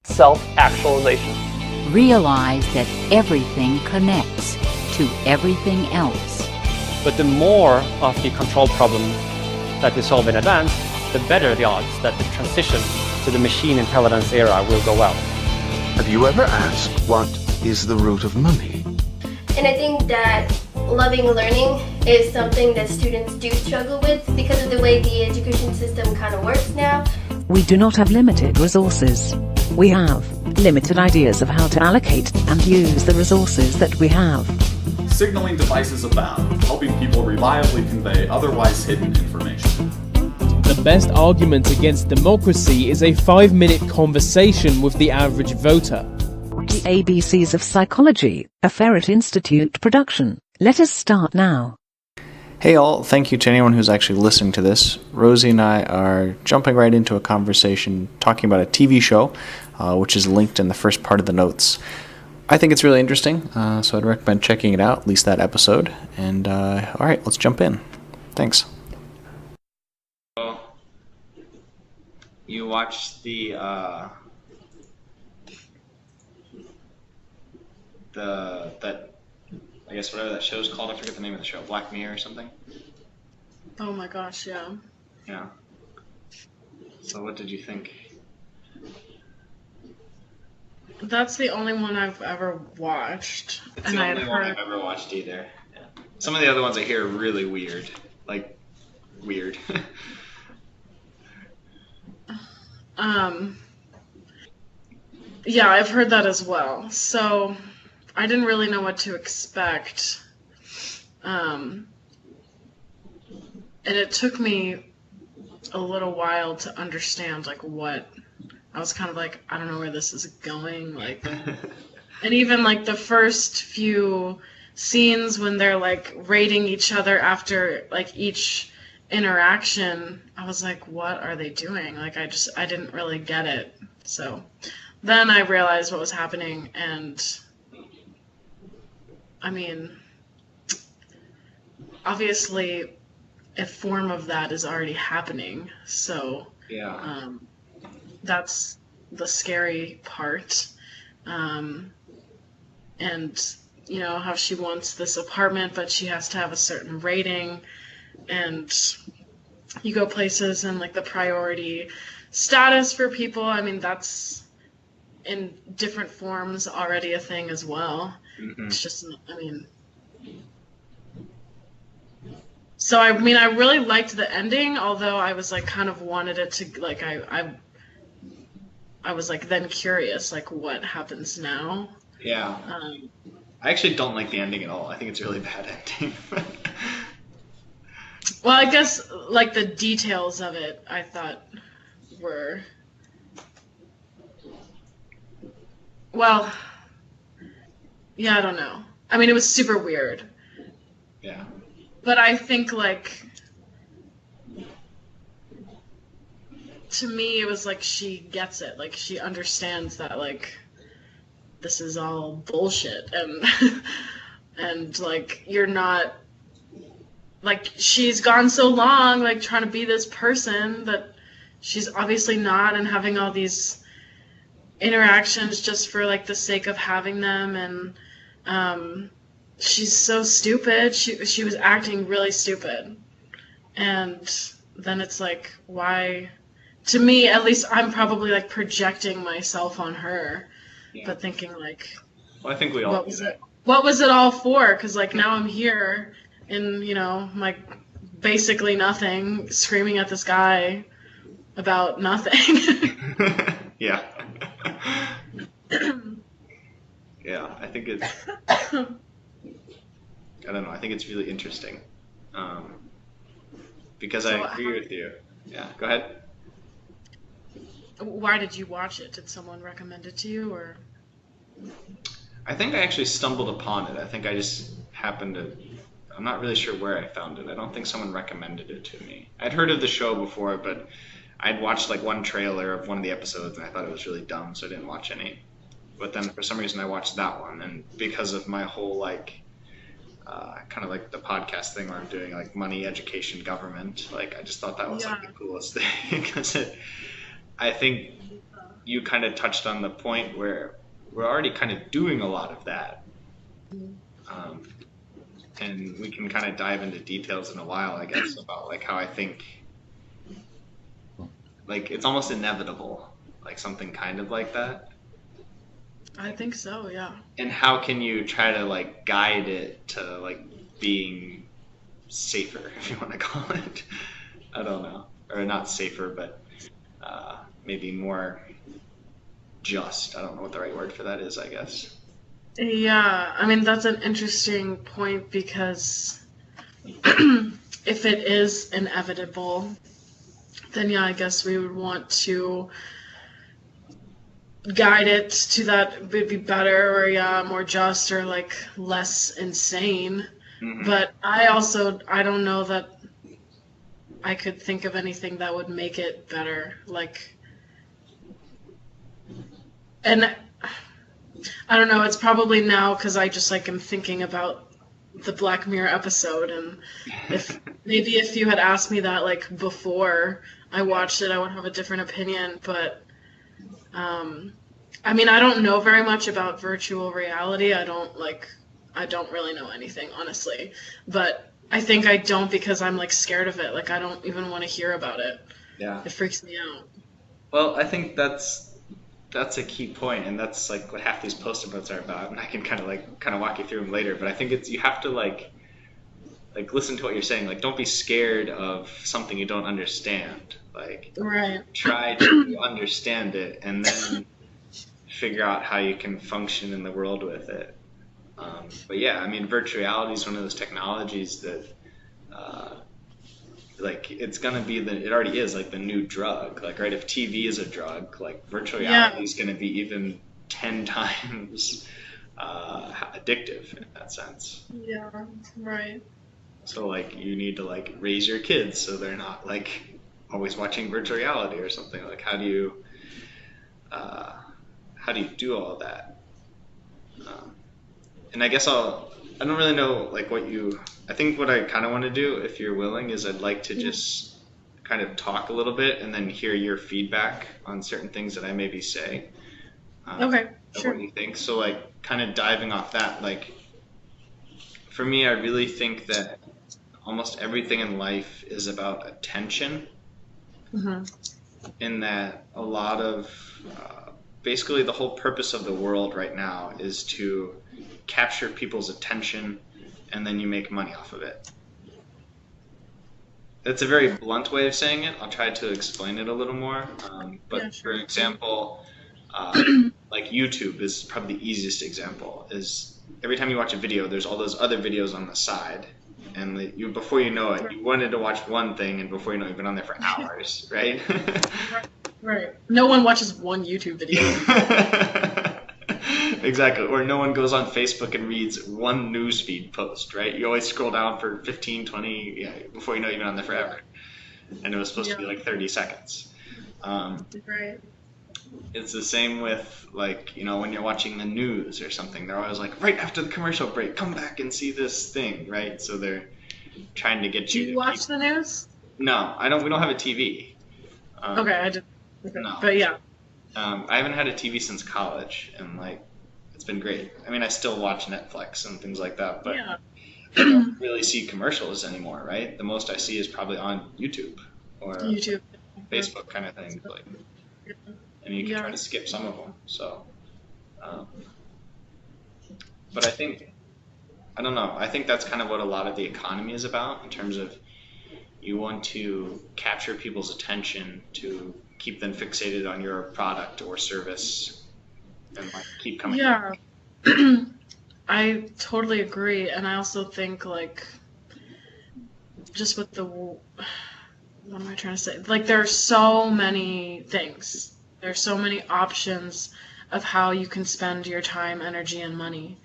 self-actualization. Realize that everything connects to everything else. But the more of the control problem that we solve in advance, the better the odds that the transition to the machine intelligence era will go well. Have you ever asked what is the root of money? And I think that loving learning is something that students do struggle with because of the way the education system kind of works now. We do not have limited resources. We have limited ideas of how to allocate and use the resources that we have. Signaling devices abound, helping people reliably convey otherwise hidden information. The best argument against democracy is a 5-minute conversation with the average voter. The ABCs of Psychology, a Ferret Institute production. Let us start now. Hey all, thank you to anyone who's actually listening to this. Rosie and I are jumping right into a conversation talking about a TV show, which is linked in the first part of the notes. I think it's really interesting, so I'd recommend checking it out, at least that episode. And alright, let's jump in. Thanks. You watched the I guess whatever that show's called, I forget the name of the show, Black Mirror or something? Oh my gosh, yeah. Yeah. So what did you think? That's the only one I've ever watched. It's the only one I've ever watched either. Yeah. Some of the other ones I hear are really weird. Like, weird. Yeah, I've heard that as well. So I didn't really know what to expect. And it took me a little while to understand, like, what... I was kind of like, I don't know where this is going, like... And even, like, the first few scenes when they're, like, rating each other after, like, each interaction, I was like, what are they doing? Like, I didn't really get it. So then I realized what was happening, and... I mean, obviously, a form of that is already happening, so yeah. That's the scary part. And, you know, how she wants this apartment, but she has to have a certain rating, and you go places and, like, the priority status for people, I mean, that's in different forms already a thing as well. Mm-hmm. It's just, I mean... So, I mean, I really liked the ending, although I was, like, kind of wanted it to, like, I was, like, then curious, like, what happens now? Yeah. I actually don't like the ending at all. I think it's a really bad ending. Well, I guess, like, the details of it, I thought were... Well... Yeah, I don't know. I mean, it was super weird. Yeah. But I think, like, to me, it was like she gets it. Like, she understands that, like, this is all bullshit. And like, you're not, like, she's gone so long, like, trying to be this person that she's obviously not, and having all these interactions just for, like, the sake of having them, and she's so stupid. She was acting really stupid, and then it's like, why? To me, at least, I'm probably, like, projecting myself on her, yeah. But thinking, like, well, I think we all what was it all for? Because, like, now I'm here in, you know, like, basically nothing, screaming at this guy about nothing. Yeah. Yeah, I think it's... I don't know, I think it's really interesting. Because I agree with you. Yeah, go ahead. Why did you watch it? Did someone recommend it to you, or? I think I actually stumbled upon it. I think I just happened to... I'm not really sure where I found it. I don't think someone recommended it to me. I'd heard of the show before, but I'd watched, like, one trailer of one of the episodes, and I thought it was really dumb, so I didn't watch any. But then for some reason I watched that one, and because of my whole, like, kind of like the podcast thing where I'm doing, like, money, education, government, like, I just thought that was, like, the coolest thing, because I think you kind of touched on the point where we're already kind of doing a lot of that. And we can kind of dive into details in a while, I guess, about like how I think like it's almost inevitable, like something kind of like that. I think so, yeah. And how can you try to like guide it to like being safer, if you want to call it? I don't know, or not safer, but maybe more just. I don't know what the right word for that is, I guess. Yeah, I mean, that's an interesting point because if it is inevitable, then yeah, I guess we would want to guide it to that would be better, or yeah, more just, or like less insane. But I don't know that I could think of anything that would make it better. Like, and I don't know, it's probably now because I just like am thinking about the Black Mirror episode, and if you had asked me that like before I watched it, I would have a different opinion. But I mean, I don't know very much about virtual reality. I don't really know anything, honestly. But I think I don't because I'm like scared of it. Like I don't even want to hear about it. Yeah. It freaks me out. Well, I think that's a key point, and that's like what half these post-it notes are about. And I can kind of walk you through them later. But I think you have to like listen to what you're saying. Like, don't be scared of something you don't understand. Like, try to understand it, and then figure out how you can function in the world with it. But yeah, I mean, virtual reality is one of those technologies that, like, it's gonna be it already is like the new drug. Like, right, if TV is a drug, like virtual reality is gonna be even 10 times addictive in that sense. Yeah, right. So like, you need to like raise your kids so they're not like always watching virtual reality or something. Like, how do you do all of that? And I guess I don't really know like I think what I kind of want to do, if you're willing, is I'd like to just kind of talk a little bit and then hear your feedback on certain things that I maybe say. Okay, sure. What do you think? So like, kind of diving off that, like, for me, I really think that almost everything in life is about attention. In that a lot of basically the whole purpose of the world right now is to capture people's attention, and then you make money off of it. That's a very blunt way of saying it. I'll try to explain it a little more. But for example, like YouTube is probably the easiest example. Is every time you watch a video, there's all those other videos on the side. And before you know it, you wanted to watch one thing, and before you know it, you've been on there for hours, right? Right. No one watches one YouTube video. Exactly. Or no one goes on Facebook and reads one newsfeed post, right? You always scroll down for 15, 20, before you know you've been on there forever. And it was supposed to be like 30 seconds. Right. It's the same with, like, when you're watching the news or something. They're always like, right after the commercial break, come back and see this thing, right? So they're trying to get you to watch the news? No, I don't. We don't have a TV. Okay, I did. Okay. No. But yeah. I haven't had a TV since college, and like, it's been great. I mean, I still watch Netflix and things like that, but I don't really see commercials anymore, right? The most I see is probably on YouTube or Facebook kind of thing. Like, and you can try to skip some of them. So, but I don't know. I think that's kind of what a lot of the economy is about, in terms of you want to capture people's attention to keep them fixated on your product or service and like keep coming. Yeah. I totally agree. And I also think like just with what am I trying to say? Like, there are so many things. There are so many options of how you can spend your time, energy, and money.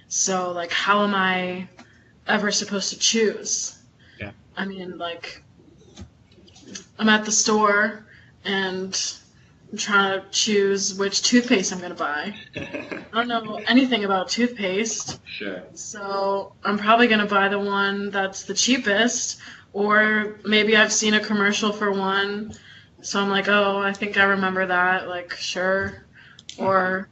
So like, how am I ever supposed to choose? Yeah. I mean, like, I'm at the store and I'm trying to choose which toothpaste I'm going to buy. I don't know anything about toothpaste. Sure. So I'm probably going to buy the one that's the cheapest, or maybe I've seen a commercial for one So I'm like, oh, I think I remember that. Like, sure. Or,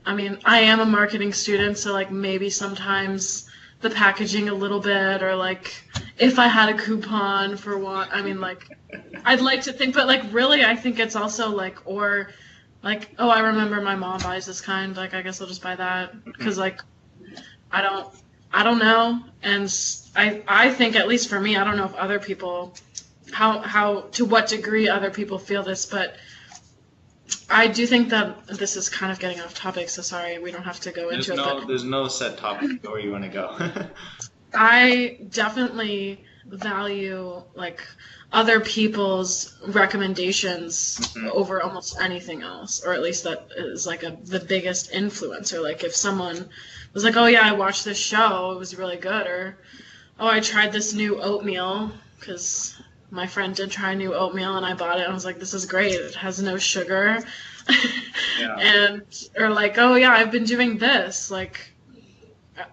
I mean, I am a marketing student, so like maybe sometimes the packaging a little bit, or like if I had a coupon for one, I mean, like, I'd like to think, but like really, I think it's also like, or like, oh, I remember my mom buys this kind, like I guess I'll just buy that, because like I don't know, and I think, at least for me, I don't know if other people, how to what degree other people feel this, but I do think that this is kind of getting off topic, so sorry, we don't have to go into it. But There's no set topic. Go where you want to go. I definitely value like other people's recommendations over almost anything else, or at least that is like the biggest influencer. Like if someone was like, oh yeah, I watched this show, it was really good, or oh, I tried this new oatmeal, because my friend did try new oatmeal and I bought it and I was like, this is great, it has no sugar. Yeah. And or like, oh yeah, I've been doing this, like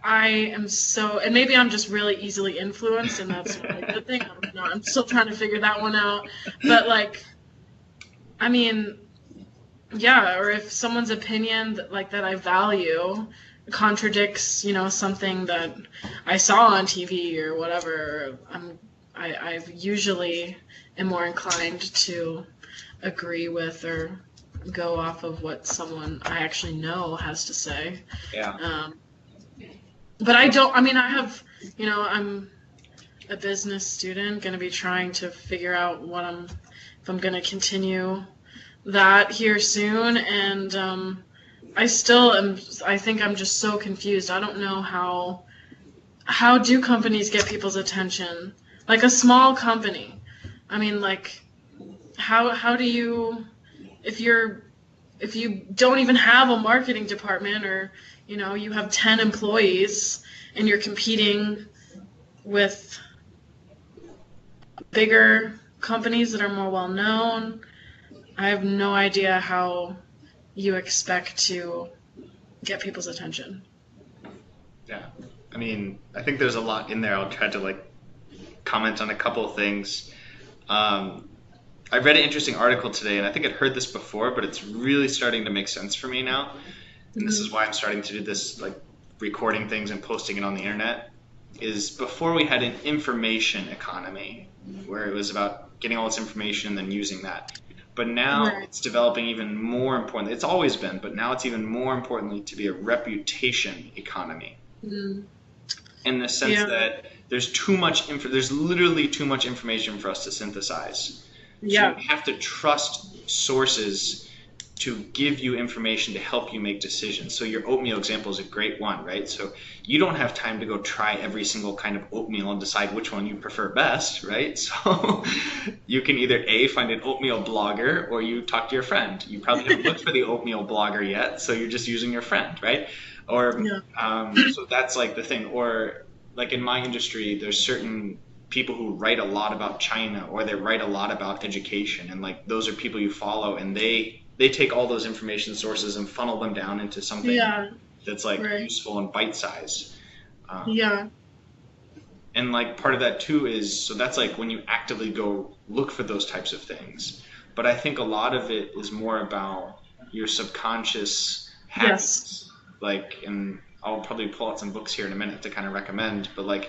I am so, and maybe I'm just really easily influenced, and that's a good thing. I don't know, I'm still trying to figure that one out, but like, I mean, yeah, or if someone's opinion that I value contradicts, something that I saw on TV or whatever, I usually am more inclined to agree with or go off of what someone I actually know has to say. Yeah. But I don't, I mean, I have, I'm a business student, going to be trying to figure out if I'm going to continue that here soon, and I think I'm just so confused. I don't know how do companies get people's attention? Like a small company. I mean, like, how do you, if you don't even have a marketing department, or, you have 10 employees and you're competing with bigger companies that are more well known, I have no idea how you expect to get people's attention. Yeah. I mean, I think there's a lot in there. I'll try to comment on a couple of things. I read an interesting article today, and I think I'd heard this before, but it's really starting to make sense for me now. And this is why I'm starting to do this, recording things and posting it on the internet, is before we had an information economy, where it was about getting all this information and then using that. But now it's developing even more importantly. It's always been, but now it's even more importantly to be a reputation economy. In the sense that there's too much there's literally too much information for us to synthesize. So you have to trust sources to give you information to help you make decisions. So your oatmeal example is a great one, right? So you don't have time to go try every single kind of oatmeal and decide which one you prefer best, right? So you can either A, find an oatmeal blogger, or you talk to your friend. You probably haven't looked for the oatmeal blogger yet, so you're just using your friend, right? Or so that's the thing. Or in my industry, there's certain people who write a lot about China, or they write a lot about education, and those are people you follow, and they take all those information sources and funnel them down into something that's useful and bite-sized. And part of that too is, so that's when you actively go look for those types of things. But I think a lot of it is more about your subconscious habits. And I'll probably pull out some books here in a minute to kind of recommend, but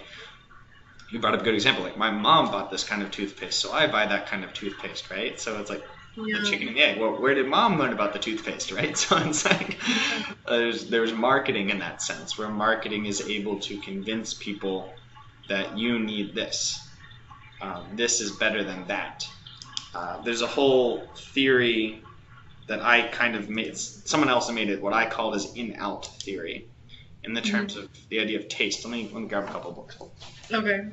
you brought up a good example. My mom bought this kind of toothpaste, so I buy that kind of toothpaste, right? So it's the chicken and the egg. Well, where did mom learn about the toothpaste, right? So it's there's marketing in that sense, where marketing is able to convince people that you need this. This is better than that. There's a whole theory that I kind of made. Someone else made it what I call as in-out theory, in the terms of the idea of taste. Let me grab a couple books. Okay.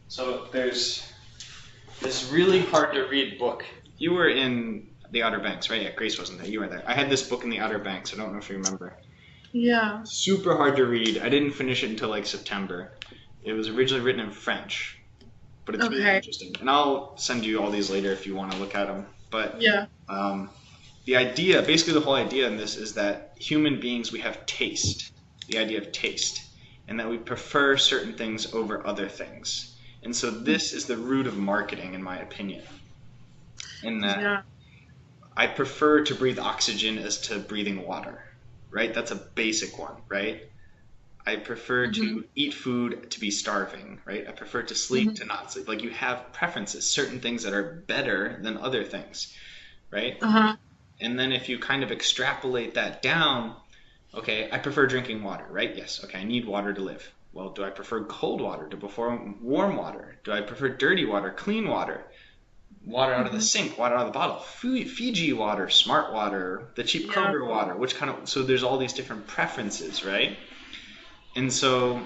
So there's this really hard to read book. You were in the Outer Banks, right? Yeah, Grace wasn't there. You were there. I had this book in the Outer Banks. I don't know if you remember. Yeah. Super hard to read. I didn't finish it until September. It was originally written in French, but it's really interesting. And I'll send you all these later if you want to look at them. But the idea, basically the whole idea in this is that human beings, we have taste, the idea of taste. and that we prefer certain things over other things. And so this is the root of marketing, in my opinion. In that Yeah. I prefer to breathe oxygen as to breathing water, right? That's a basic one, right? I prefer to eat food to be starving, right? I prefer to sleep to not sleep. Like, you have preferences, certain things that are better than other things, right? And then if you kind of extrapolate that down, okay, I prefer drinking water, right? Yes, okay, I need water to live. Well, do I prefer cold water to prefer warm water? Do I prefer dirty water, clean water, water out of the sink, water out of the bottle, Fiji water, smart water, the cheap Kroger water, which kind of, so there's all these different preferences, right? And so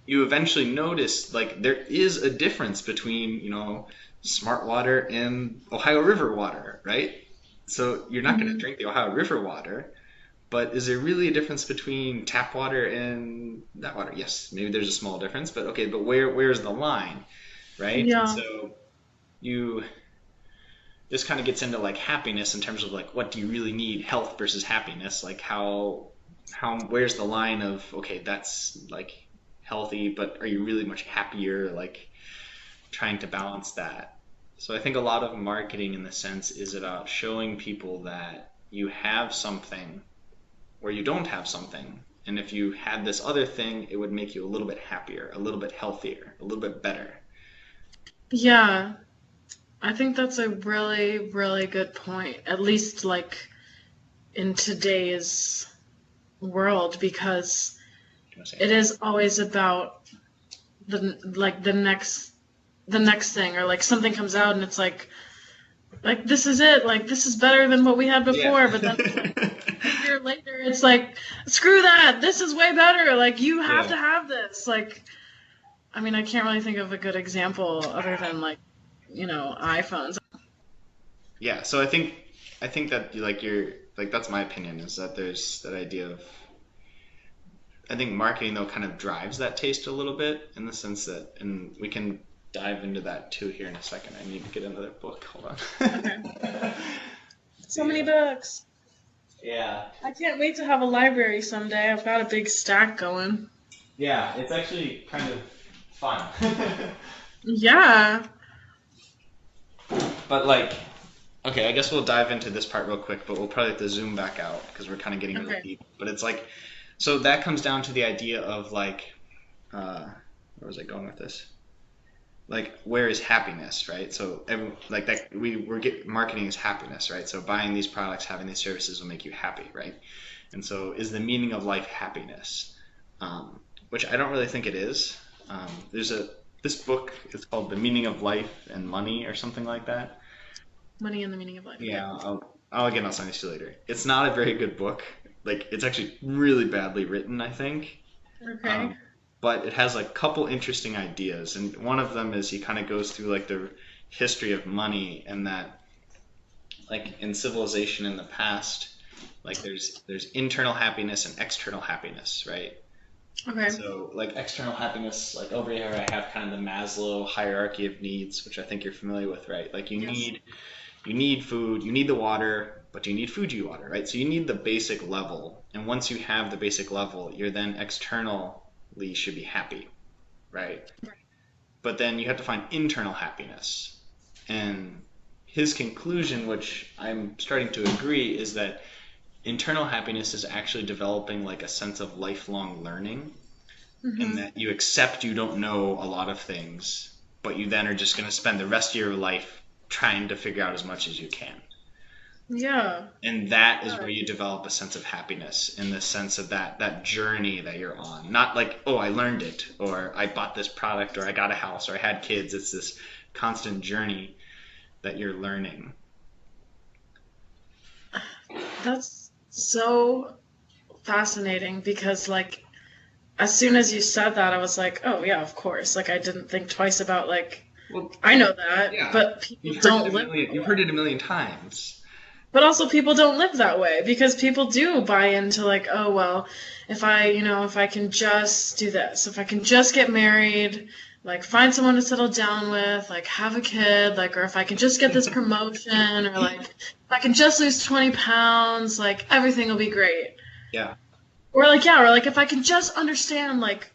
you eventually notice, like, there is a difference between, you know, smart water and Ohio River water, right? So you're not going to drink the Ohio River water, but is there really a difference between tap water and that water? Yes, maybe there's a small difference, but okay, but where's the line, right? Yeah. So this kind of gets into like happiness in terms of like, what do you really need, health versus happiness? Like how where's the line of, okay, that's like healthy, but are you really much happier? Like, trying to balance that. So I think a lot of marketing in the sense is about showing people that you have something where you don't have something. And if you had this other thing, it would make you a little bit happier, a little bit healthier, a little bit better. Yeah. I think that's a really, really good point. At least like in today's world, because it is always about the next thing, or like something comes out and it's like this is it, like this is better than what we had before, but then a year later it's like, screw that, this is way better, like you have to have this. Like, I mean, I can't really think of a good example other than like, you know, iPhones. Yeah, so I think that you're like, that's my opinion, is that there's that idea of, I think marketing though kind of drives that taste a little bit, in the sense that, and we can dive into that too here in a second. I need to get another book. Hold on. Okay. So many books. Yeah. I can't wait to have a library someday. I've got a big stack going. Yeah, it's actually kind of fun. Yeah. But like, okay, I guess we'll dive into this part real quick, but we'll probably have to zoom back out because we're kind of getting really deep. But it's like, so that comes down to the idea of like, where was I going with this? Like, where is happiness, right? So like that, marketing is happiness, right? So buying these products, having these services will make you happy, right? And so is the meaning of life happiness? Which I don't really think it is. This book is called The Meaning of Life and Money, or something like that. Money and the Meaning of Life. Yeah, I'll send this to you later. It's not a very good book. Like, it's actually really badly written, I think. Okay. But it has like a couple interesting ideas, and one of them is he kind of goes through like the history of money, and that like in civilization in the past, like there's internal happiness and external happiness, right? Okay. So like external happiness, like over here I have kind of the Maslow hierarchy of needs, which I think you're familiar with, right? Like you need food, you need the water, but you need Fuji water, right? So you need the basic level, and once you have the basic level, you're then externally should be happy, right? But then you have to find internal happiness. And his conclusion, which I'm starting to agree, is that internal happiness is actually developing like a sense of lifelong learning, and that you accept you don't know a lot of things, but you then are just going to spend the rest of your life trying to figure out as much as you can. Yeah. And that is where you develop a sense of happiness, in the sense of that journey that you're on. Not like, oh, I learned it, or I bought this product, or I got a house, or I had kids. It's this constant journey that you're learning. That's so fascinating, because like as soon as you said that, I was like, oh yeah, of course. Like I didn't think twice about like, well, I know that, but people don't live. You've heard it a million times. But also people don't live that way, because people do buy into like, oh, well, if I can just do this, if I can just get married, like find someone to settle down with, like have a kid, like, or if I can just get this promotion, or like if I can just lose 20 pounds, like everything will be great. Yeah. Or like, yeah, or like if I can just understand like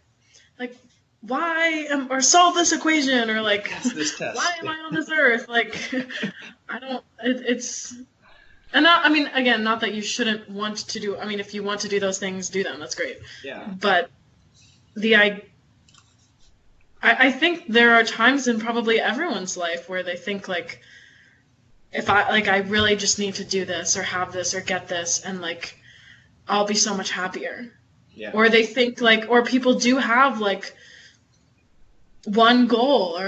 or solve this equation, or like this test. why am I on this earth? Like, I don't. It's and not. I mean, again, not that you shouldn't want to do. I mean, if you want to do those things, do them. That's great. Yeah. But I think there are times in probably everyone's life where they think like, if I really just need to do this or have this or get this, and like I'll be so much happier. Yeah. Or they think like, or people do have like one goal,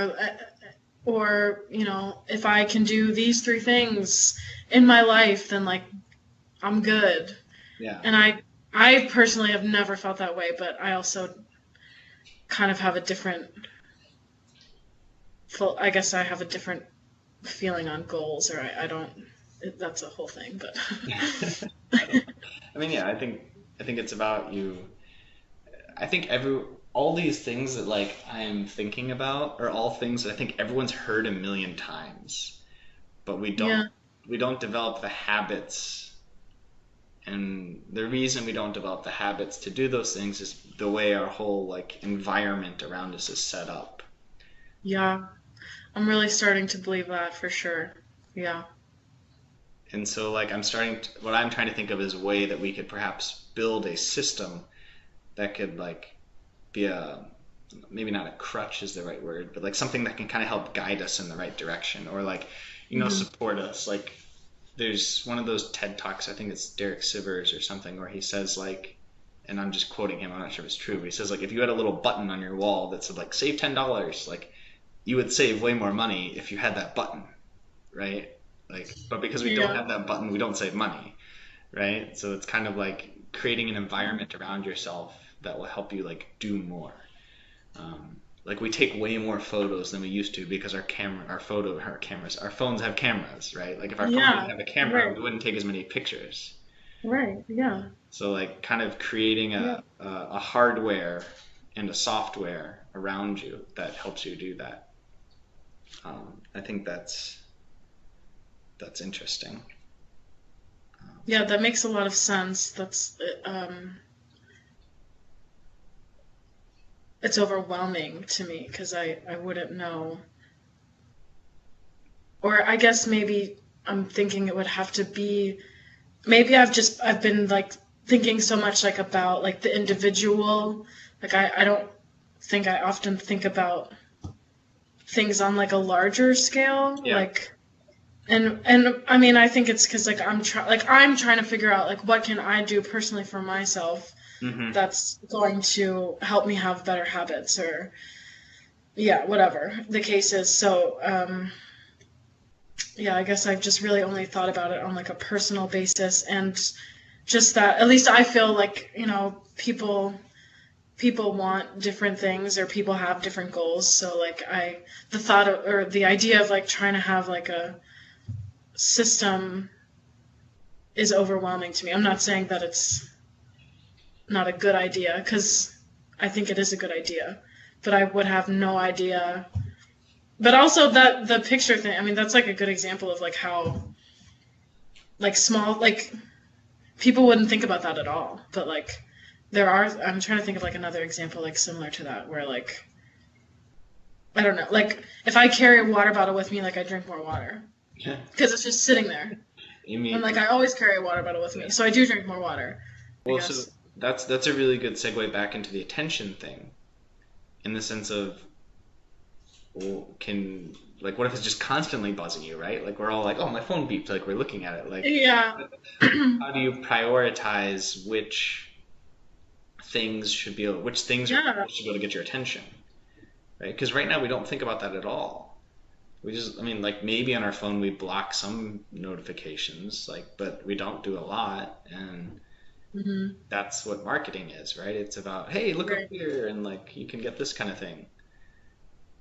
or you know, if I can do these 3 things in my life, then like I'm good. Yeah. And I personally have never felt that way, but I also kind of have a different, I guess I have a different feeling on goals, or I don't. That's a whole thing, but. I mean, yeah, I think it's about you. I think all these things that like I'm thinking about are all things that I think everyone's heard a million times, but we don't develop the habits. And the reason we don't develop the habits to do those things is the way our whole like environment around us is set up. Yeah, I'm really starting to believe that for sure. Yeah. And so like what I'm trying to think of is a way that we could perhaps build a system that could like be maybe not a crutch is the right word, but like something that can kind of help guide us in the right direction, or like, you know, support us. Like there's one of those TED Talks, I think it's Derek Sivers or something, where he says like, and I'm just quoting him, I'm not sure if it's true, but he says like, if you had a little button on your wall that said like save $10, like you would save way more money if you had that button, right? Like, but because we don't have that button, we don't save money, right? So it's kind of like creating an environment around yourself that will help you like do more. Like we take way more photos than we used to because our phones have cameras, right? Like if our phone didn't have a camera, we wouldn't take as many pictures. Right. Yeah. So like kind of creating a hardware and a software around you that helps you do that. I think that's interesting. Yeah, that makes a lot of sense. It's overwhelming to me because I wouldn't know. Or I guess maybe I'm thinking it would have to be, maybe I've been like thinking so much like about like the individual. Like I don't think I often think about things on like a larger scale. Yeah. Like, and I mean, I think it's because like I'm trying to figure out like what can I do personally for myself that's going to help me have better habits, or whatever the case is. So I guess I've just really only thought about it on like a personal basis, and just that at least I feel like, you know, people want different things, or people have different goals. So like the idea of like trying to have like a system is overwhelming to me. I'm not saying that it's not a good idea, because I think it is a good idea, but I would have no idea. But also that the picture thing, I mean, that's like a good example of like how like small, like people wouldn't think about that at all, but like I'm trying to think of like another example like similar to that, where like, I don't know, like if I carry a water bottle with me, like I drink more water because it's just sitting there. And like I always carry a water bottle with me, so I do drink more water. Well, so that's a really good segue back into the attention thing, in the sense of, well, what if it's just constantly buzzing you, right? Like we're all like, oh, my phone beeped, like we're looking at it, like how do you prioritize which things should be able to get your attention, right? Because right now we don't think about that at all. We just, I mean, like maybe on our phone we block some notifications, like, but we don't do a lot, and that's what marketing is, right? It's about, hey, look up here, and like you can get this kind of thing.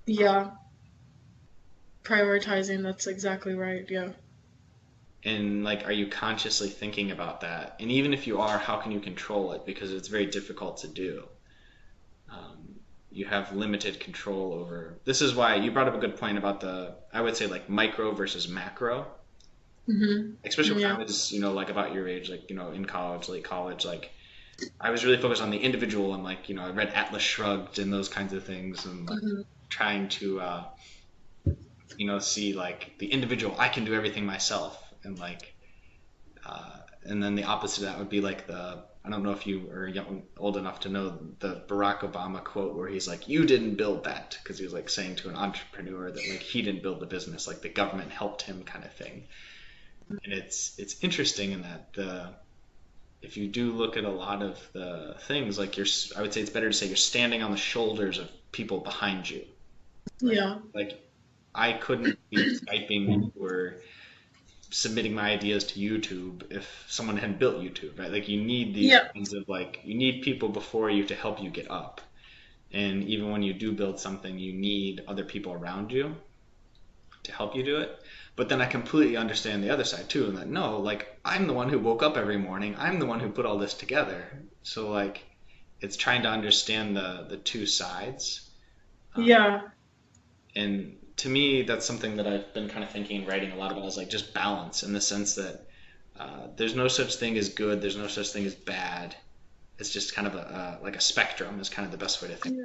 Yeah. Prioritizing, that's exactly right, yeah. And like, are you consciously thinking about that? And even if you are, how can you control it? Because it's very difficult to do. You have limited control over. This is why you brought up a good point about I would say like micro versus macro. Especially when I was, you know, like about your age, like, you know, in college, late college, like I was really focused on the individual, and like, I read Atlas Shrugged and those kinds of things, and like trying to see like the individual, I can do everything myself, and like and then the opposite of that would be like I don't know if you are old enough to know the Barack Obama quote where he's like, you didn't build that, because he was like saying to an entrepreneur that like he didn't build the business, like the government helped him, kind of thing. And it's interesting in that if you do look at a lot of the things, like I would say it's better to say you're standing on the shoulders of people behind you. Right? Yeah. Like I couldn't be Skyping or submitting my ideas to YouTube if someone hadn't built YouTube, right? Like you need these kinds of like, you need people before you to help you get up. And even when you do build something, you need other people around you to help you do it. But then I completely understand the other side too, and that no, like I'm the one who woke up every morning. I'm the one who put all this together. So like it's trying to understand the two sides. And to me, that's something that I've been kind of thinking and writing a lot about, is like just balance, in the sense that there's no such thing as good, there's no such thing as bad. It's just kind of like a spectrum is kind of the best way to think.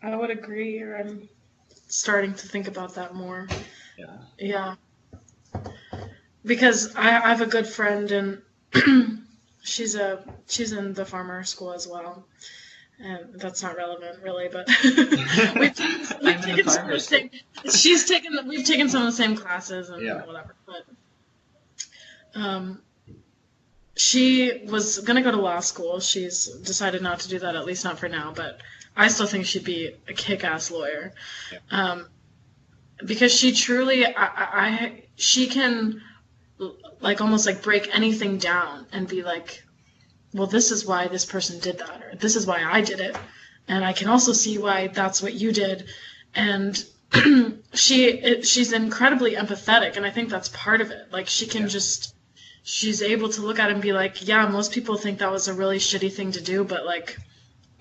I would agree, or I'm starting to think about that more. Yeah. Because I have a good friend, and she's in the farmer school as well. And that's not relevant, really, but we've taken some of the same. We've taken some of the same classes and whatever. But she was gonna go to law school. She's decided not to do that, at least not for now. But I still think she'd be a kick-ass lawyer, because she truly, she can like almost like break anything down and be like, well, this is why this person did that, or this is why I did it, and I can also see why that's what you did. And she's incredibly empathetic, and I think that's part of it. Like she can she's able to look at it and be like, yeah, most people think that was a really shitty thing to do, but like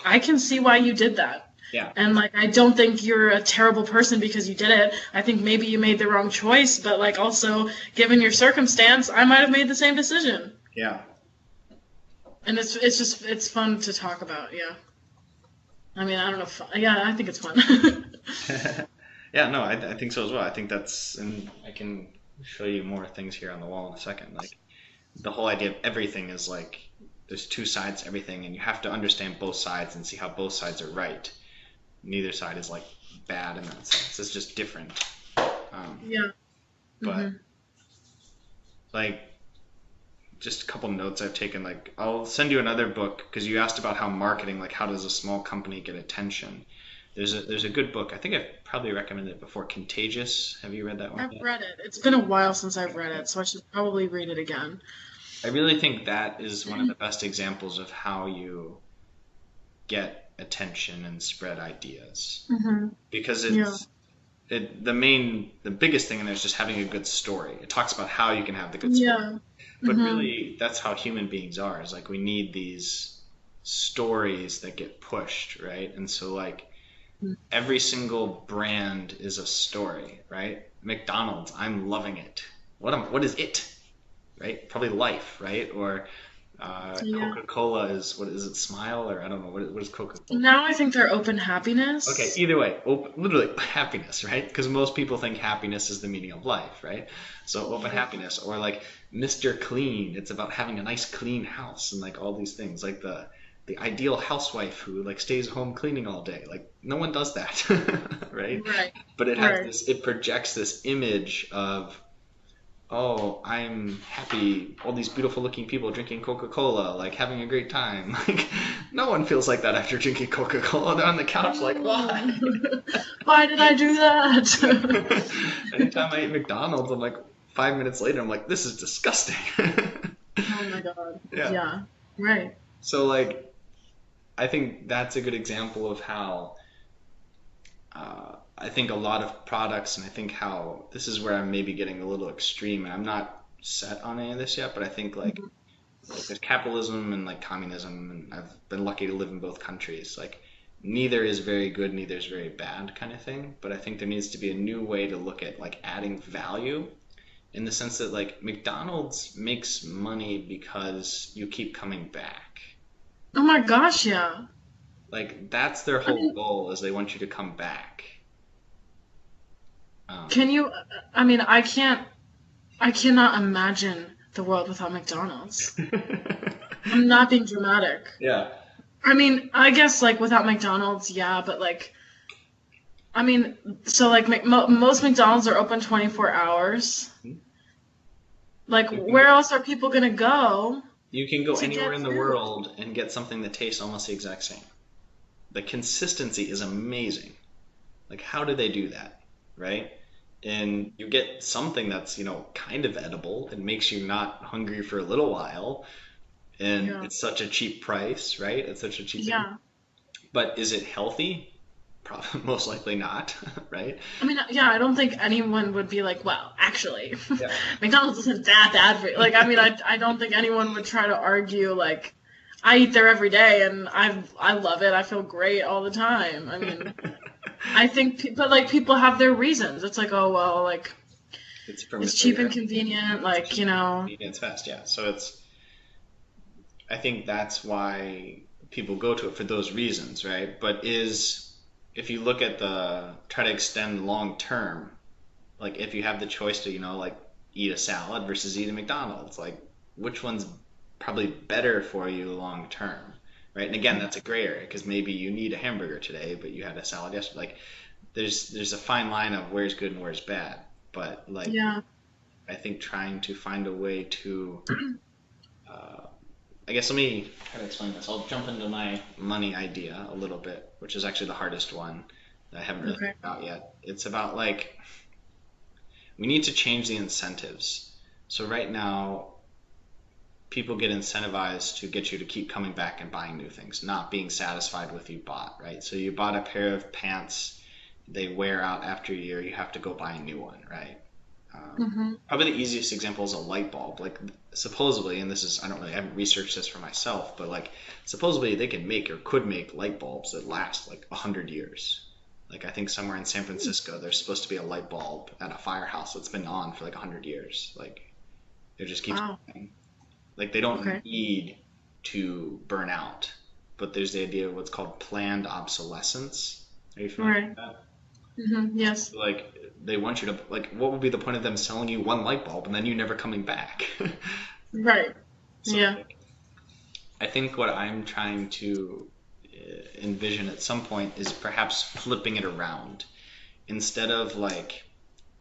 I can see why you did that. And like I don't think you're a terrible person because you did it. I think maybe you made the wrong choice, but like also given your circumstance, I might have made the same decision. And it's fun to talk about, I mean, I don't know. I think it's fun. No, I think so as well. I think that's, and I can show you more things here on the wall in a second. Like the whole idea of everything is like there's two sides to everything, and you have to understand both sides and see how both sides are right. Neither side is like bad in that sense. It's just different. But like, just a couple notes I've taken. Like I'll send you another book, because you asked about how marketing, like how does a small company get attention. There's a good book. I think I've probably recommended it before. Contagious. Have you read that one? I've read it. It's been a while since I've read it, so I should probably read it again. I really think that is one of the best examples of how you get attention and spread ideas. Because it's the biggest thing in there is just having a good story. It talks about how you can have the good story. But really, that's how human beings are. Is like we need these stories that get pushed, right? And so like every single brand is a story, right? McDonald's, I'm loving it. What is it? Right? Probably life, right? Or Coca-Cola is, what is it, Smile? Or I don't know, what is Coca-Cola? Now I think they're Open Happiness. Okay, either way, literally happiness, right? Because most people think happiness is the meaning of life, right? So Open Happiness, or like Mr. Clean, it's about having a nice clean house and like all these things. Like the ideal housewife who like stays home cleaning all day. Like no one does that, right? But it has it projects this image of, oh, I'm happy, all these beautiful looking people drinking Coca-Cola, like having a great time. Like no one feels like that after drinking Coca-Cola. They're on the couch like, why? Why did I do that? Anytime I eat McDonald's, I'm like 5 minutes later, I'm like, this is disgusting. Oh my god. Yeah. Right. So like I think that's a good example of how I think a lot of products, and I think how this is where I'm maybe getting a little extreme, and I'm not set on any of this yet, but I think like there's capitalism and like communism, and I've been lucky to live in both countries. Like neither is very good, neither is very bad kind of thing, but I think there needs to be a new way to look at like adding value in the sense that like McDonald's makes money because you keep coming back. Oh my gosh, yeah. Like that's their whole goal, is they want you to come back. Can you? I mean, I cannot imagine the world without McDonald's. I'm not being dramatic. Yeah. I mean, I guess like without McDonald's, yeah, but like, I mean, so like most McDonald's are open 24 hours. Like, where else are people gonna go? You can go to anywhere get in the food? world and get something that tastes almost the exact same. The consistency is amazing. Like, how do they do that, right? And you get something that's, kind of edible and makes you not hungry for a little while. And Yeah. it's such a cheap price, right? It's such a cheap thing. Yeah. But is it healthy? Probably, most likely not, right? I mean, yeah, I don't think anyone would be like, well, actually, Yeah. McDonald's isn't that bad for you. Like, I mean, I don't think anyone would try to argue, like, I eat there every day and I love it. I feel great all the time. I mean, I think, but like, people have their reasons. It's like, oh, well, like, It's from it's cheap and convenient, like, It's fast, yeah. So I think that's why people go to it for those reasons, right? But if you look at try to extend long term, like if you have the choice to, like eat a salad versus eat a McDonald's, like which one's probably better for you long term, right? And again, that's a gray area because maybe you need a hamburger today, but you had a salad yesterday. Like there's a fine line of where's good and where's bad. But like, yeah. I think trying to find a way to, I guess let me try to explain this. I'll jump into my money idea a little bit, which is actually the hardest one that I haven't really figured out yet. It's about like, we need to change the incentives. So right now, people get incentivized to get you to keep coming back and buying new things, not being satisfied with what you bought, right? So you bought a pair of pants, they wear out after a year, you have to go buy a new one, right? Probably the easiest example is a light bulb. Like supposedly, and this is, I haven't researched this for myself, but like supposedly they can make or could make light bulbs that last like 100 years. Like I think somewhere in San Francisco, there's supposed to be a light bulb at a firehouse that's been on for like 100 years. Like it just keeps going. Like they don't need to burn out, but there's the idea of what's called planned obsolescence. Are you familiar with that? Yes. Like they want you to, like, what would be the point of them selling you one light bulb and then you never coming back? Right. So, Yeah. like, I think what I'm trying to envision at some point is perhaps flipping it around. Instead of like,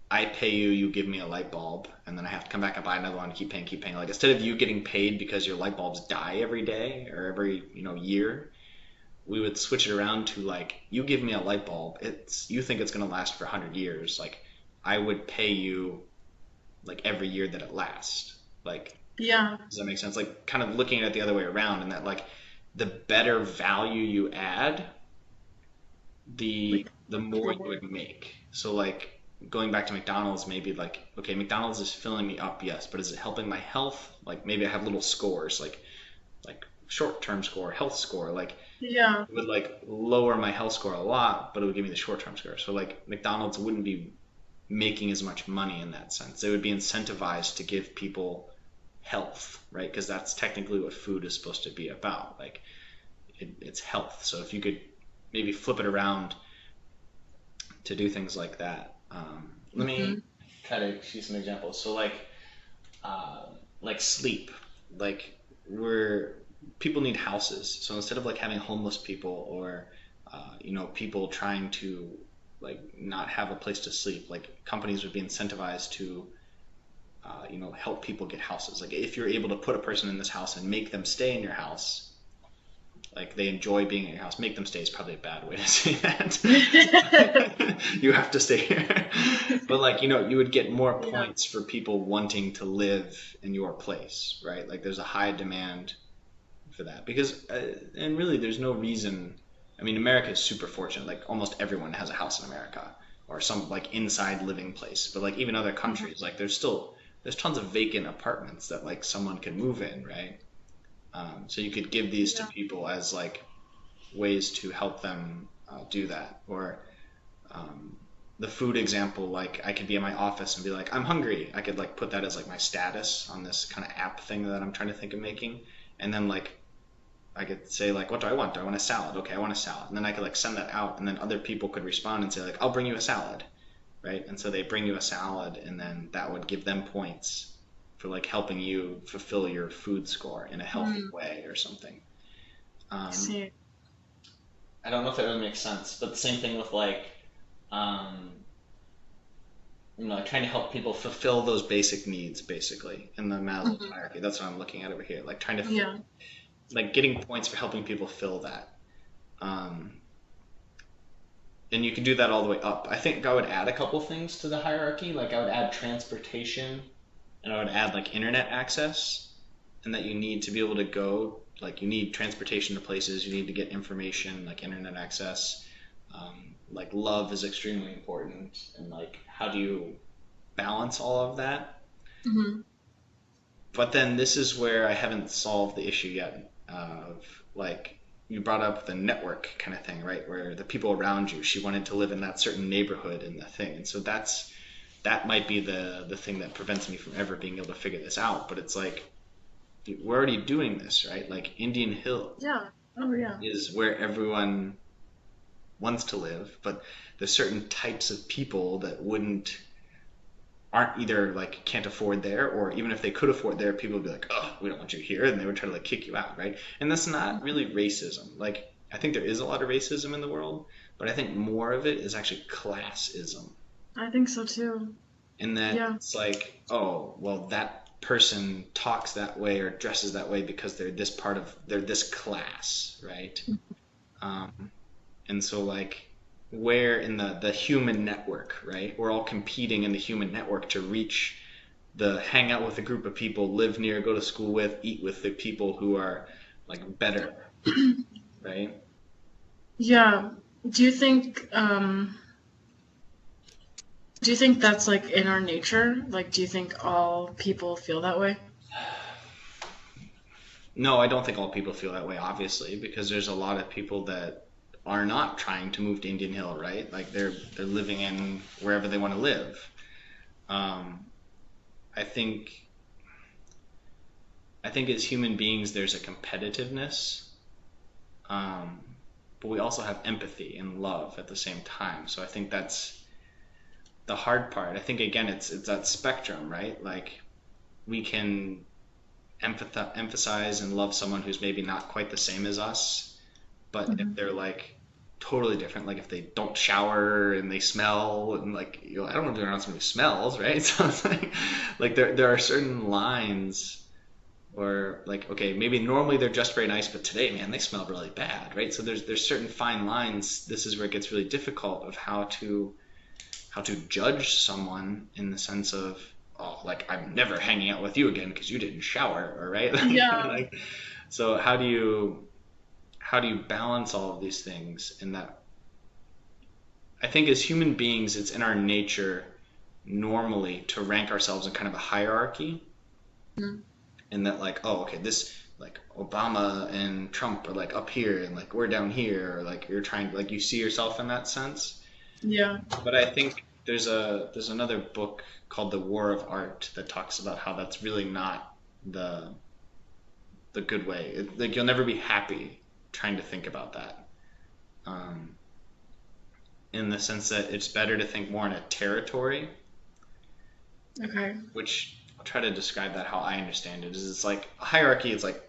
I pay you, you give me a light bulb, and then I have to come back and buy another one and keep paying. Like instead of you getting paid because your light bulbs die every day or every year, we would switch it around to like, you give me a light bulb, you think it's going to last for 100 years, like I would pay you like every year that it lasts. Like, Yeah. does that make sense? Like kind of looking at it the other way around, and that like the better value you add, the more you would make. So like going back to McDonald's, maybe like, okay, McDonald's is filling me up, yes, but is it helping my health? Like maybe I have little scores, like short-term score, health score, like Yeah. it would like lower my health score a lot, but it would give me the short-term score. So like McDonald's wouldn't be making as much money in that sense. They would be incentivized to give people health, right? Because that's technically what food is supposed to be about. Like it's health. So if you could maybe flip it around to do things like that. Let me try to see some examples. So like sleep, like people need houses. So instead of like having homeless people or people trying to like not have a place to sleep, like companies would be incentivized to help people get houses. Like if you're able to put a person in this house and make them stay in your house, like they enjoy being in your house, make them stay is probably a bad way to say that. You have to stay here. But like, you would get more points for people wanting to live in your place, right? Like there's a high demand for that because, and really there's no reason. I mean, America is super fortunate. Like almost everyone has a house in America or some like inside living place. But like even other countries, like there's tons of vacant apartments that like someone could move in, right? So you could give these to people as like ways to help them do that. Or the food example, like I could be in my office and be like, I'm hungry. I could like put that as like my status on this kind of app thing that I'm trying to think of making. And then like I could say like, what do I want? Do I want a salad? Okay, I want a salad. And then I could like send that out, and then other people could respond and say like, I'll bring you a salad, right? And so they bring you a salad, and then that would give them points for like helping you fulfill your food score in a healthy way or something. See. I don't know if that really makes sense, but the same thing with like, trying to help people fulfill those basic needs, basically, in the Maslow hierarchy. That's what I'm looking at over here. Like trying to, like getting points for helping people fill that. And you can do that all the way up. I think I would add a couple things to the hierarchy. Like I would add transportation, and I would add like internet access, and that you need to be able to go, like you need transportation to places, you need to get information, like internet access. Like love is extremely important, and like how do you balance all of that? But then this is where I haven't solved the issue yet of like you brought up the network kind of thing, right? Where the people around you, she wanted to live in that certain neighborhood and the thing, and so that might be the thing that prevents me from ever being able to figure this out. But it's like we're already doing this, right? Like Indian Hill is where everyone wants to live, but there's certain types of people that aren't either like can't afford there, or even if they could afford there, people would be like, oh, we don't want you here, and they would try to like kick you out, right? And that's not really racism. Like I think there is a lot of racism in the world, but I think more of it is actually classism. I think so too. And then it's like, oh, well, that person talks that way or dresses that way because they're this class, right? And so like where in the human network, right? We're all competing in the human network to reach hang out with a group of people, live near, go to school with, eat with the people who are like better, right? Yeah. Do you think that's like in our nature? Like, do you think all people feel that way? No, I don't think all people feel that way, obviously, because there's a lot of people that are not trying to move to Indian Hill, right? Like they're living in wherever they want to live. I think as human beings there's a competitiveness, but we also have empathy and love at the same time. So I think that's the hard part. I think again it's that spectrum, right? Like we can emphasize and love someone who's maybe not quite the same as us. But if they're like totally different, like if they don't shower and they smell and like, I don't want to be around somebody who smells, right? So it's like there are certain lines where like, okay, maybe normally they're just very nice, but today, man, they smell really bad, right? So there's certain fine lines. This is where it gets really difficult of how to judge someone in the sense of, oh, like I'm never hanging out with you again because you didn't shower, or right? Yeah. So how do you balance all of these things? In that, I think as human beings, it's in our nature normally to rank ourselves in kind of a hierarchy. And that like, oh, okay, this like Obama and Trump are like up here and like we're down here, or like you're trying to like you see yourself in that sense. Yeah. But I think there's another book called The War of Art that talks about how that's really not the good way. Like you'll never be happy trying to think about that, in the sense that it's better to think more in a territory. Okay. Which I'll try to describe that how I understand it. Is it's like a hierarchy. It's like,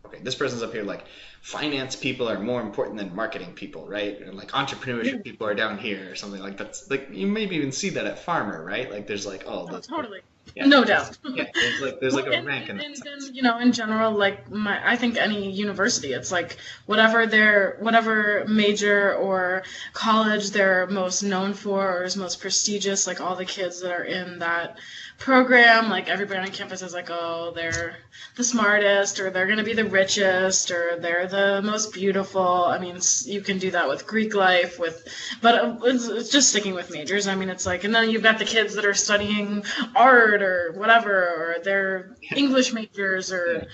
okay, this person's up here, like finance people are more important than marketing people, right? Or like entrepreneurship people are down here, or something like that's like you maybe even see that at Farmer, right? Like there's like, oh, totally. Yeah. No doubt. Yeah, there's like a rank in that and sense. then, in general, like I think any university, it's like whatever major or college they're most known for or is most prestigious, like all the kids that are in that program, like everybody on campus is like, oh, they're the smartest, or they're going to be the richest, or they're the most beautiful. I mean, you can do that with Greek life, but it's just sticking with majors. I mean, it's like, and then you've got the kids that are studying art or whatever, or they're English majors, or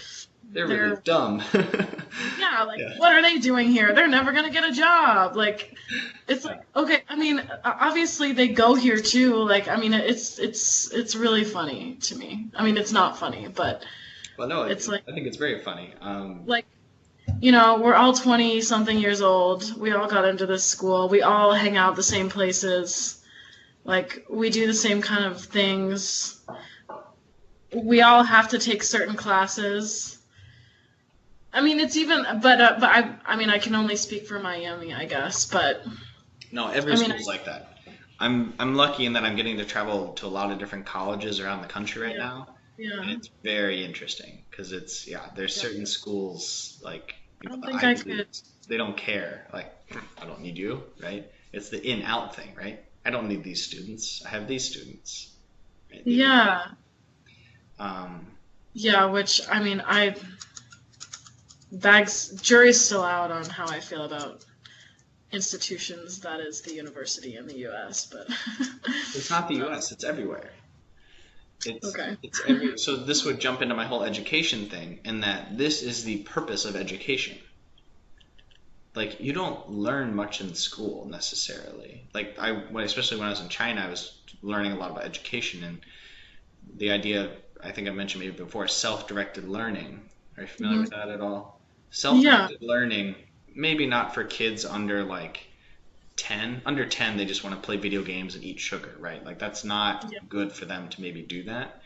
They're really dumb. Yeah, like, what are they doing here? They're never gonna get a job. Like, it's like, okay, I mean, obviously they go here too. Like, I mean, it's really funny to me. I mean, it's not funny, but Well, no, it's like, I think it's very funny. like, you know, we're all 20-something years old. We all got into this school. We all hang out the same places. Like, we do the same kind of things. We all have to take certain classes. I mean, it's even, but I mean, I can only speak for Miami, I guess, but. No, every school's like that. I'm lucky in that I'm getting to travel to a lot of different colleges around the country right now. Yeah. And it's very interesting because there's certain schools like I don't think I could. They don't care. Like, I don't need you, right? It's the in-out thing, right? I don't need these students. I have these students. Right? Yeah. Yeah, which, I mean, jury's still out on how I feel about institutions that is the university in the U.S., but it's not the U.S., it's everywhere. Okay. So this would jump into my whole education thing, in that this is the purpose of education. Like, you don't learn much in school necessarily. Like, especially when I was in China, I was learning a lot about education, and the idea of, I think I mentioned maybe before, self-directed learning. Are you familiar with that at all? Self-directed learning, maybe not for kids under like 10. Under 10, they just want to play video games and eat sugar, right? Like, that's not good for them to maybe do that.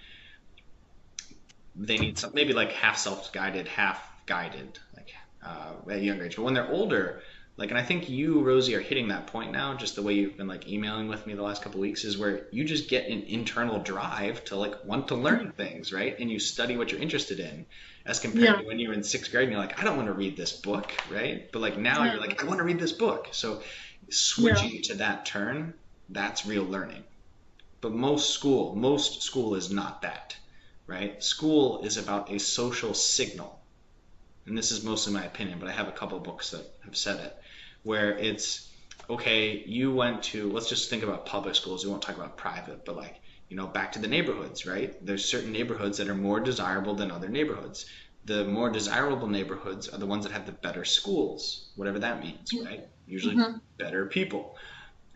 They need some, maybe like half self-guided, half guided, like at a younger age. But when they're older, like, and I think you, Rosie, are hitting that point now, just the way you've been like emailing with me the last couple of weeks, is where you just get an internal drive to like want to learn things, right? And you study what you're interested in, as compared to when you were in 6th grade and you're like, I don't want to read this book, right? But like now you're like, I want to read this book. So switching to that turn, that's real learning. But most school is not that, right? School is about a social signal. And this is mostly my opinion, but I have a couple of books that have said it, where it's, okay, you went to, let's just think about public schools. We won't talk about private, but like, you know, back to the neighborhoods, right? There's certain neighborhoods that are more desirable than other neighborhoods. The more desirable neighborhoods are the ones that have the better schools, whatever that means, right? Usually better people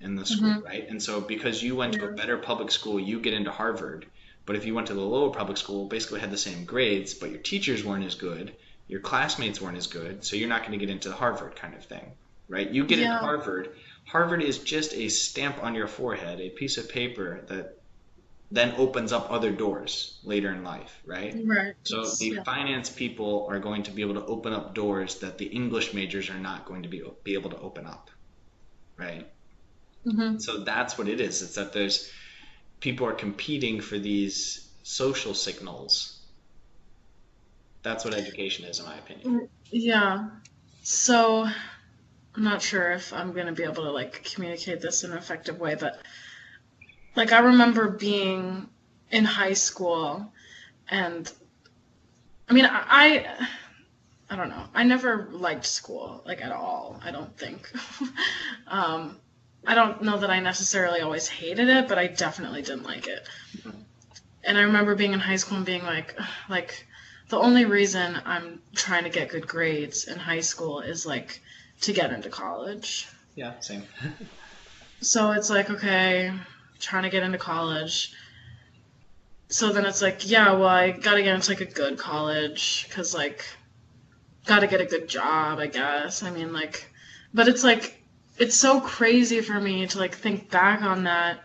in the school, right? And so because you went to a better public school, you get into Harvard. But if you went to the lower public school, basically had the same grades, but your teachers weren't as good, your classmates weren't as good, so you're not going to get into the Harvard kind of thing, right? You get into Harvard. Harvard is just a stamp on your forehead, a piece of paper that then opens up other doors later in life, right? Right. So the finance people are going to be able to open up doors that the English majors are not going to be able to open up, right? So that's what it is. It's that there's people are competing for these social signals. That's what education is, in my opinion. Yeah. So I'm not sure if I'm going to be able to like communicate this in an effective way, but like I remember being in high school, and I mean, I don't know. I never liked school, like, at all, I don't think. I don't know that I necessarily always hated it, but I definitely didn't like it. And I remember being in high school and being like the only reason I'm trying to get good grades in high school is like to get into college. Yeah, same. So it's like, okay, trying to get into college. So then it's like, yeah, well, I gotta get into like a good college because like, gotta get a good job, I guess. I mean, like, but it's like, it's so crazy for me to like think back on that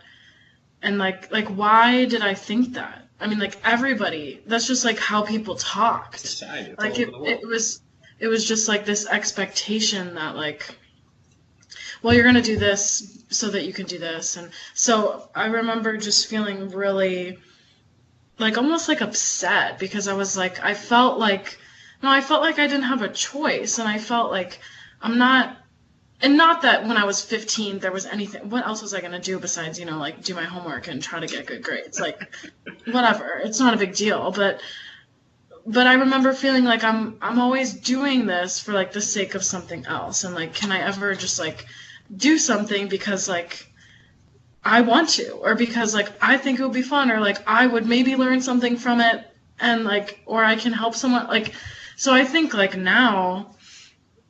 and like why did I think that? I mean, like, everybody, that's just like how people talked. Society, like it was just like this expectation that like, well, you're gonna do this so that you can do this. And so I remember just feeling really like almost like upset because I was like, I felt like I didn't have a choice, and I felt like I'm not. And not that when I was 15 there was anything. What else was I gonna do besides, you know, like do my homework and try to get good grades? Like, whatever. It's not a big deal. But I remember feeling like I'm always doing this for like the sake of something else. And like, can I ever just like do something because like I want to, or because like I think it would be fun, or like I would maybe learn something from it, and like, or I can help someone. Like, So I think like now,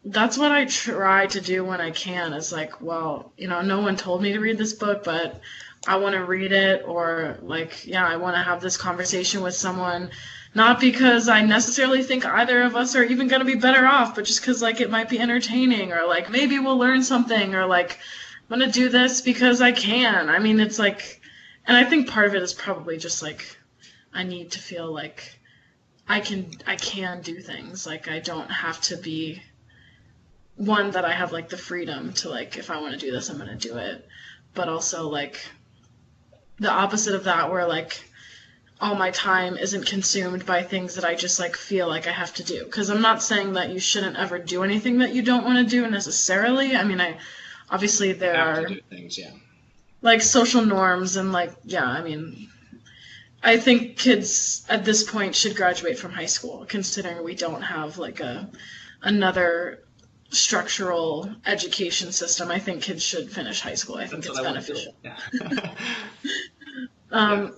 that's what I try to do when I can, is like, well, no one told me to read this book, but I want to read it, or like, yeah, I want to have this conversation with someone, not because I necessarily think either of us are even going to be better off, but just because like it might be entertaining, or like maybe we'll learn something, or like I'm going to do this because I can. I mean, it's like, and I think part of it is probably just like I need to feel like I can do things. Like I don't have to be one that I have like the freedom to like, if I want to do this, I'm going to do it. But also like the opposite of that, where like all my time isn't consumed by things that I just like feel like I have to do. Because I'm not saying that you shouldn't ever do anything that you don't want to do necessarily. I mean, obviously there are things, yeah, like social norms and like, yeah, I mean, I think kids at this point should graduate from high school, considering we don't have like another structural education system. I think kids should finish high school. I think it's beneficial.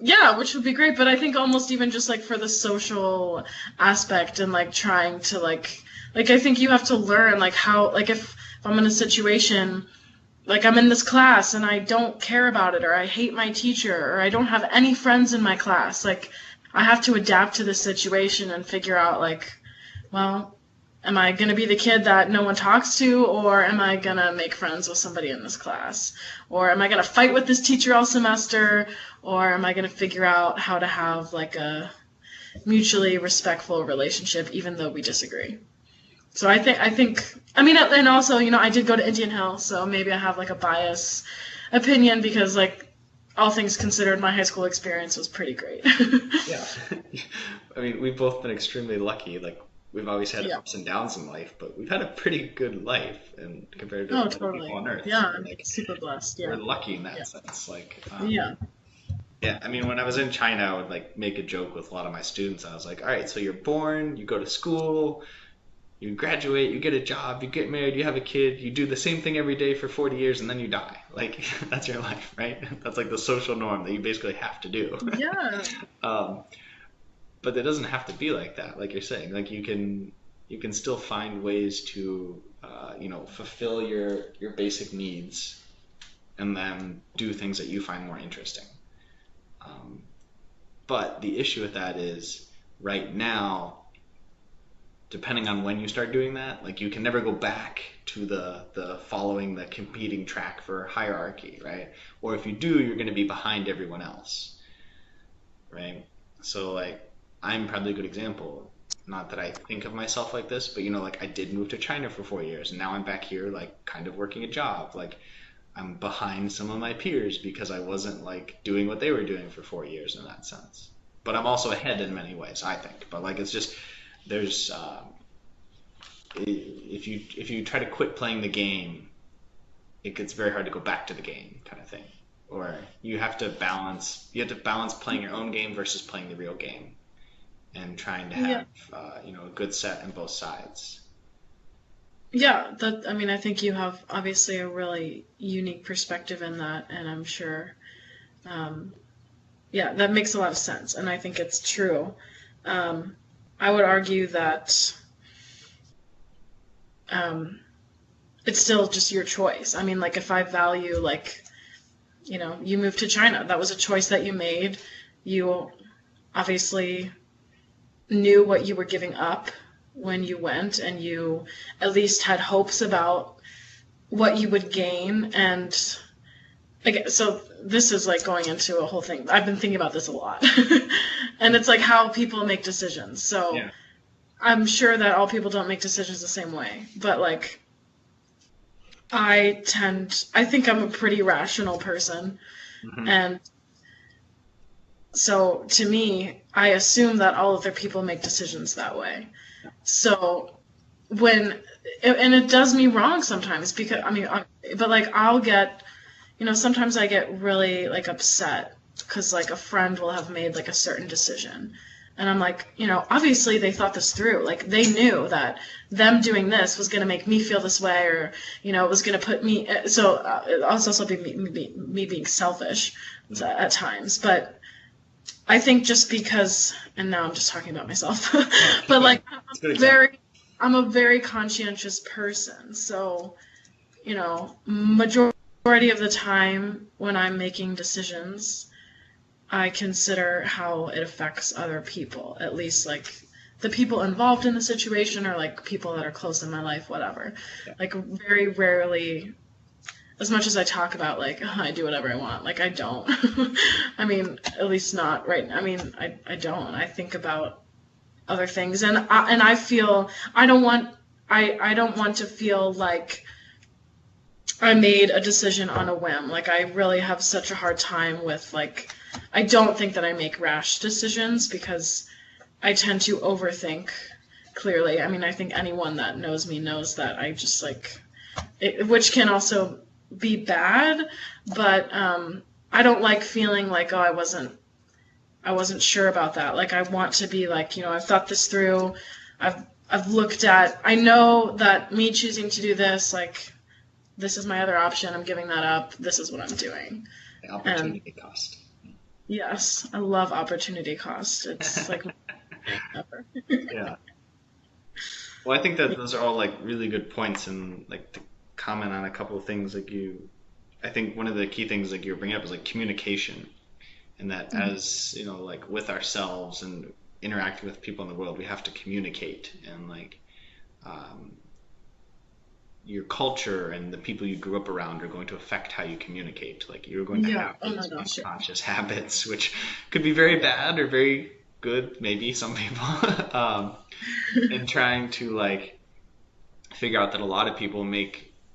Yeah, which would be great, but I think almost even just like for the social aspect and like trying to like I think you have to learn like how, like if I'm in a situation like I'm in this class and I don't care about it, or I hate my teacher, or I don't have any friends in my class, like I have to adapt to the situation and figure out like, well, am I going to be the kid that no one talks to, or am I going to make friends with somebody in this class? Or am I going to fight with this teacher all semester? Or am I going to figure out how to have like a mutually respectful relationship even though we disagree? So I think, I mean, and also, I did go to Indian Hill, so maybe I have like a bias opinion because like all things considered, my high school experience was pretty great. Yeah. I mean, we've both been extremely lucky. Like, we've always had ups and downs in life, but we've had a pretty good life, and compared to other people on Earth. Yeah, like, super blessed. Yeah, we're lucky in that sense. Like, yeah. I mean, when I was in China, I would like make a joke with a lot of my students. I was like, all right, so you're born, you go to school, you graduate, you get a job, you get married, you have a kid, you do the same thing every day for 40 years, and then you die. Like, that's your life, right? That's like the social norm that you basically have to do. Yeah. But it doesn't have to be like that, like you're saying. Like you can still find ways to fulfill your basic needs, and then do things that you find more interesting. But the issue with that is right now, depending on when you start doing that, like you can never go back to the following the competing track for hierarchy, right? Or if you do, you're going to be behind everyone else, right? So like, I'm probably a good example. Not that I think of myself like this, but like I did move to China for 4 years, and now I'm back here like kind of working a job. Like I'm behind some of my peers because I wasn't like doing what they were doing for 4 years in that sense. But I'm also ahead in many ways, I think. But like it's just there's if you try to quit playing the game, it gets very hard to go back to the game, kind of thing. Or you have to balance playing your own game versus playing the real game, and trying to have a good set on both sides. Yeah, I mean, I think you have obviously a really unique perspective in that, and I'm sure, that makes a lot of sense, and I think it's true. I would argue that it's still just your choice. I mean, like if I value like, you moved to China, that was a choice that you made. You obviously knew what you were giving up when you went, and you at least had hopes about what you would gain. And again, so this is like going into a whole thing. I've been thinking about this a lot. And it's like how people make decisions. So I'm sure that all people don't make decisions the same way, but like I think I'm a pretty rational person. Mm-hmm. And so to me, I assume that all other people make decisions that way. So and it does me wrong sometimes, because but like I'll get, sometimes I get really like upset because like a friend will have made like a certain decision, and I'm like, obviously they thought this through. Like they knew that them doing this was going to make me feel this way, or it was going to put me. So it'll also be me being selfish at times, but I think just because, and now I'm just talking about myself, but like I'm a very conscientious person. So, majority of the time when I'm making decisions, I consider how it affects other people, at least like the people involved in the situation or like people that are close in my life, whatever. Yeah. Like very rarely, as much as I talk about like, oh, I do whatever I want, like I don't. I mean, at least not right now. I mean, I don't. I think about other things, and I feel I don't want to feel like I made a decision on a whim. Like I really have such a hard time with like, I don't think that I make rash decisions because I tend to overthink clearly. I mean, I think anyone that knows me knows that I just like, which can also be bad, but I don't like feeling like, oh, I wasn't sure about that. Like I want to be like, I've thought this through. I've looked at, I know that me choosing to do this, like this is my other option. I'm giving that up. This is what I'm doing. The opportunity cost. Yes, I love opportunity cost. It's like yeah. Well, I think that those are all like really good points, and like to comment on a couple of things like I think one of the key things like you're bringing up is like communication, and that as like with ourselves and interacting with people in the world, we have to communicate, and like your culture and the people you grew up around are going to affect how you communicate. Like you're going to have those unconscious habits, which could be very bad or very good, maybe some people, and trying to like figure out that a lot of people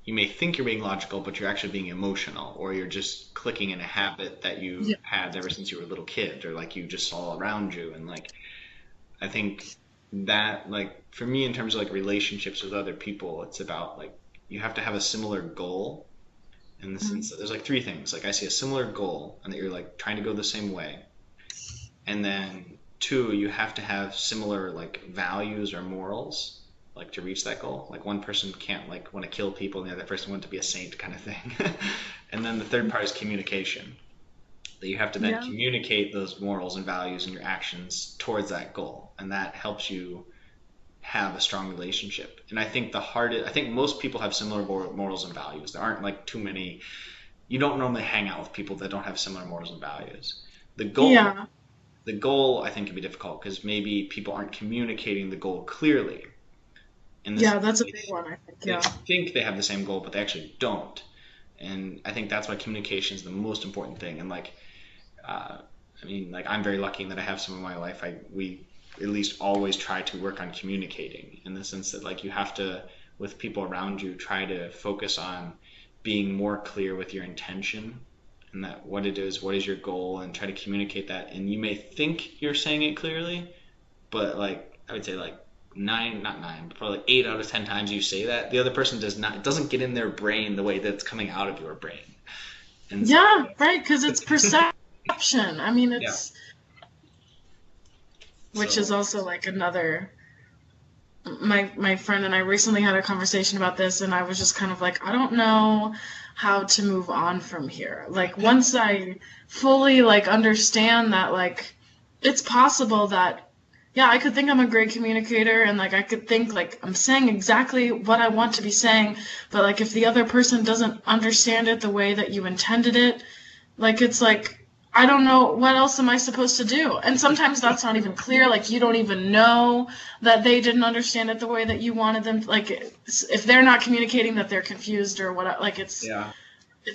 you may think you're being logical, but you're actually being emotional, or you're just clicking in a habit that you had ever since you were a little kid, or like you just saw around you. And like I think that like for me in terms of like relationships with other people, it's about like you have to have a similar goal, in the sense that there's like three things. Like I see a similar goal and that you're like trying to go the same way, and then 2, you have to have similar like values or morals like to reach that goal. Like one person can't like want to kill people and the other person want to be a saint kind of thing. And then the third part is communication, that you have to then communicate those morals and values and your actions towards that goal, and that helps you have a strong relationship. And I think I think most people have similar morals and values. There aren't like too many. You don't normally hang out with people that don't have similar morals and values. The goal I think can be difficult because maybe people aren't communicating the goal clearly. That's a big one, I think. They think they have the same goal, but they actually don't. And I think that's why communication is the most important thing. And like, I mean, like I'm very lucky in that I have some in my life. We at least always try to work on communicating, in the sense that like you have to, with people around you, try to focus on being more clear with your intention, and that what it is, what is your goal, and try to communicate that. And you may think you're saying it clearly, but like I would say like 9, not 9, but probably like 8 out of 10 times you say that, the other person does not, it doesn't get in their brain the way that it's coming out of your brain. And right, because it's perception. I mean, it's which is also like another. My friend and I recently had a conversation about this, and I was just kind of like, I don't know how to move on from here. Like once I fully like understand that like it's possible that I could think I'm a great communicator, and like I could think like I'm saying exactly what I want to be saying, but like if the other person doesn't understand it the way that you intended it, like it's like I don't know, what else am I supposed to do? And sometimes that's not even clear. Like you don't even know that they didn't understand it the way that you wanted them. Like if they're not communicating, that they're confused or what. Like it's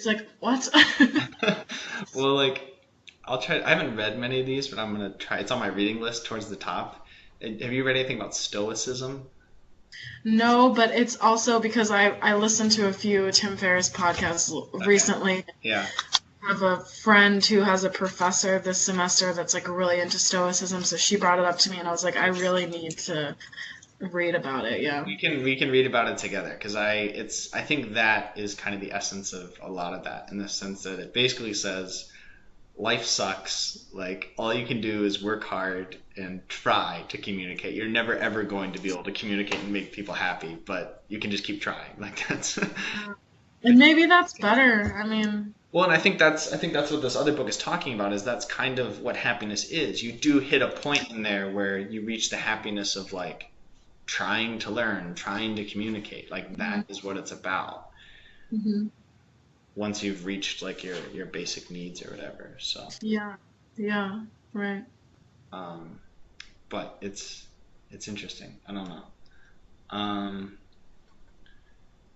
like what? Well, like I'll try. I haven't read many of these, but I'm gonna try. It's on my reading list towards the top. Have you read anything about Stoicism? No, but it's also because I listened to a few Tim Ferriss podcasts recently. Yeah. I have a friend who has a professor this semester that's like really into Stoicism, so she brought it up to me, and I was like, I really need to read about it. Yeah. We can read about it together, because I think that is kind of the essence of a lot of that, in the sense that it basically says life sucks. Like all you can do is work hard and try to communicate. You're never ever going to be able to communicate and make people happy, but you can just keep trying. Like that's. And maybe that's better. I mean. Well, and I think that's what this other book is talking about, is that's kind of what happiness is. You do hit a point in there where you reach the happiness of like trying to learn, trying to communicate. Like that is what it's about. Mm-hmm. Once you've reached like your basic needs or whatever. So Yeah. Yeah. Right. But it's interesting. I don't know.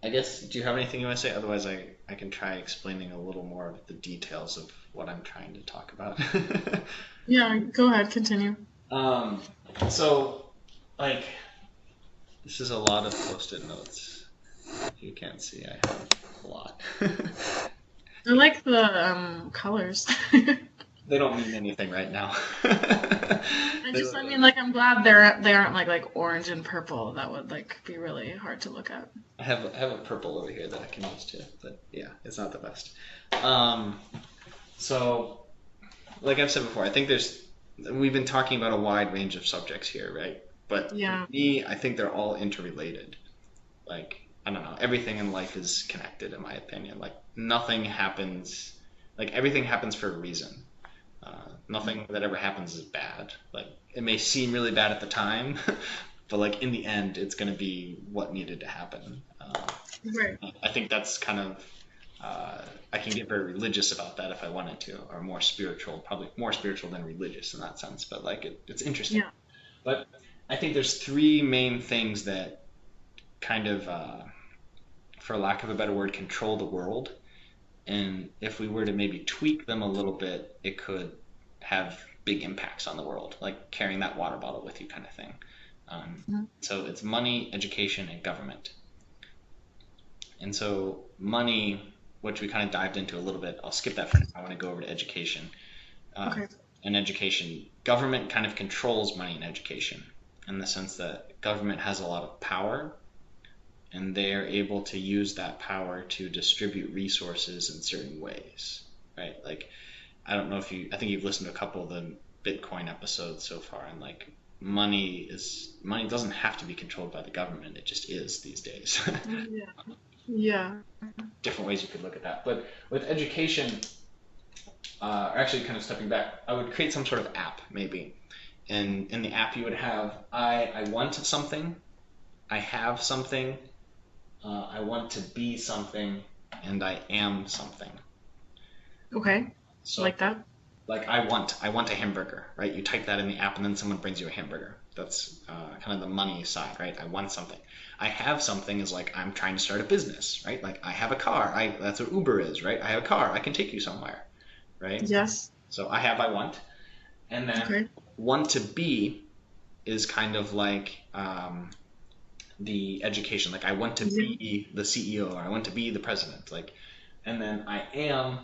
I guess, do you have anything you want to say? Otherwise, I can try explaining a little more of the details of what I'm trying to talk about. Yeah, go ahead, continue. So, like, this is a lot of post-it notes. You can't see, I have a lot. I like the colors. They don't mean anything right now. I mean, like, I'm glad they aren't like orange and purple. That would like be really hard to look at. I have a purple over here that I can use too, but yeah, it's not the best. So, like I've said before, I think we've been talking about a wide range of subjects here, right? But yeah. For me, I think they're all interrelated. Like, I don't know, everything in life is connected, in my opinion. Like, nothing happens, like everything happens for a reason. Nothing that ever happens is bad. Like, it may seem really bad at the time, but like in the end, it's going to be what needed to happen. Right. I think that's kind of, I can get very religious about that if I wanted to, or more spiritual, probably more spiritual than religious in that sense. But like, it's interesting. Yeah. But I think there's three main things that kind of, for lack of a better word, control the world. And if we were to maybe tweak them a little bit, it could have big impacts on the world, like carrying that water bottle with you kind of thing. So it's money, education, and government. And so money, which we kind of dived into a little bit, I'll skip that for now. I want to go over to education. Okay. And education, government kind of controls money and education in the sense that government has a lot of power, and they're able to use that power to distribute resources in certain ways, right? Like, I don't know if I think you've listened to a couple of the Bitcoin episodes so far, and like money doesn't have to be controlled by the government. It just is these days. Yeah. Yeah. Different ways you could look at that. But with education, actually kind of stepping back, I would create some sort of app maybe. And in the app you would have, I want something, I have something, I want to be something, and I am something. Okay. So, like that? Like I want a hamburger, right? You type that in the app and then someone brings you a hamburger. That's kind of the money side, right? I want something. I have something is like I'm trying to start a business, right? Like I have a car. That's what Uber is, right? I have a car. I can take you somewhere, right? Yes. So I want. And then want to be is kind of like the education. Like I want to be the CEO, or I want to be the president. Like, and then I am.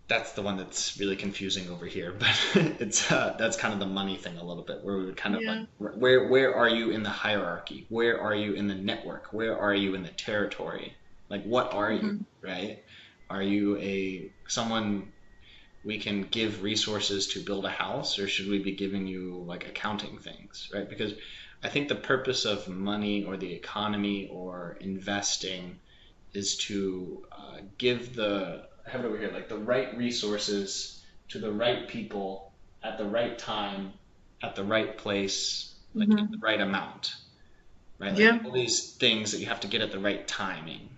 That's the one that's really confusing over here, but it's that's kind of the money thing a little bit, where we would kind of like, where are you in the hierarchy? Where are you in the network? Where are you in the territory? Like, what are you, right? Are you someone we can give resources to build a house, or should we be giving you like accounting things, right? Because I think the purpose of money or the economy or investing is to give I have it over here, like the right resources to the right people at the right time, at the right place, like in the right amount, right? Like all these things that you have to get at the right timing.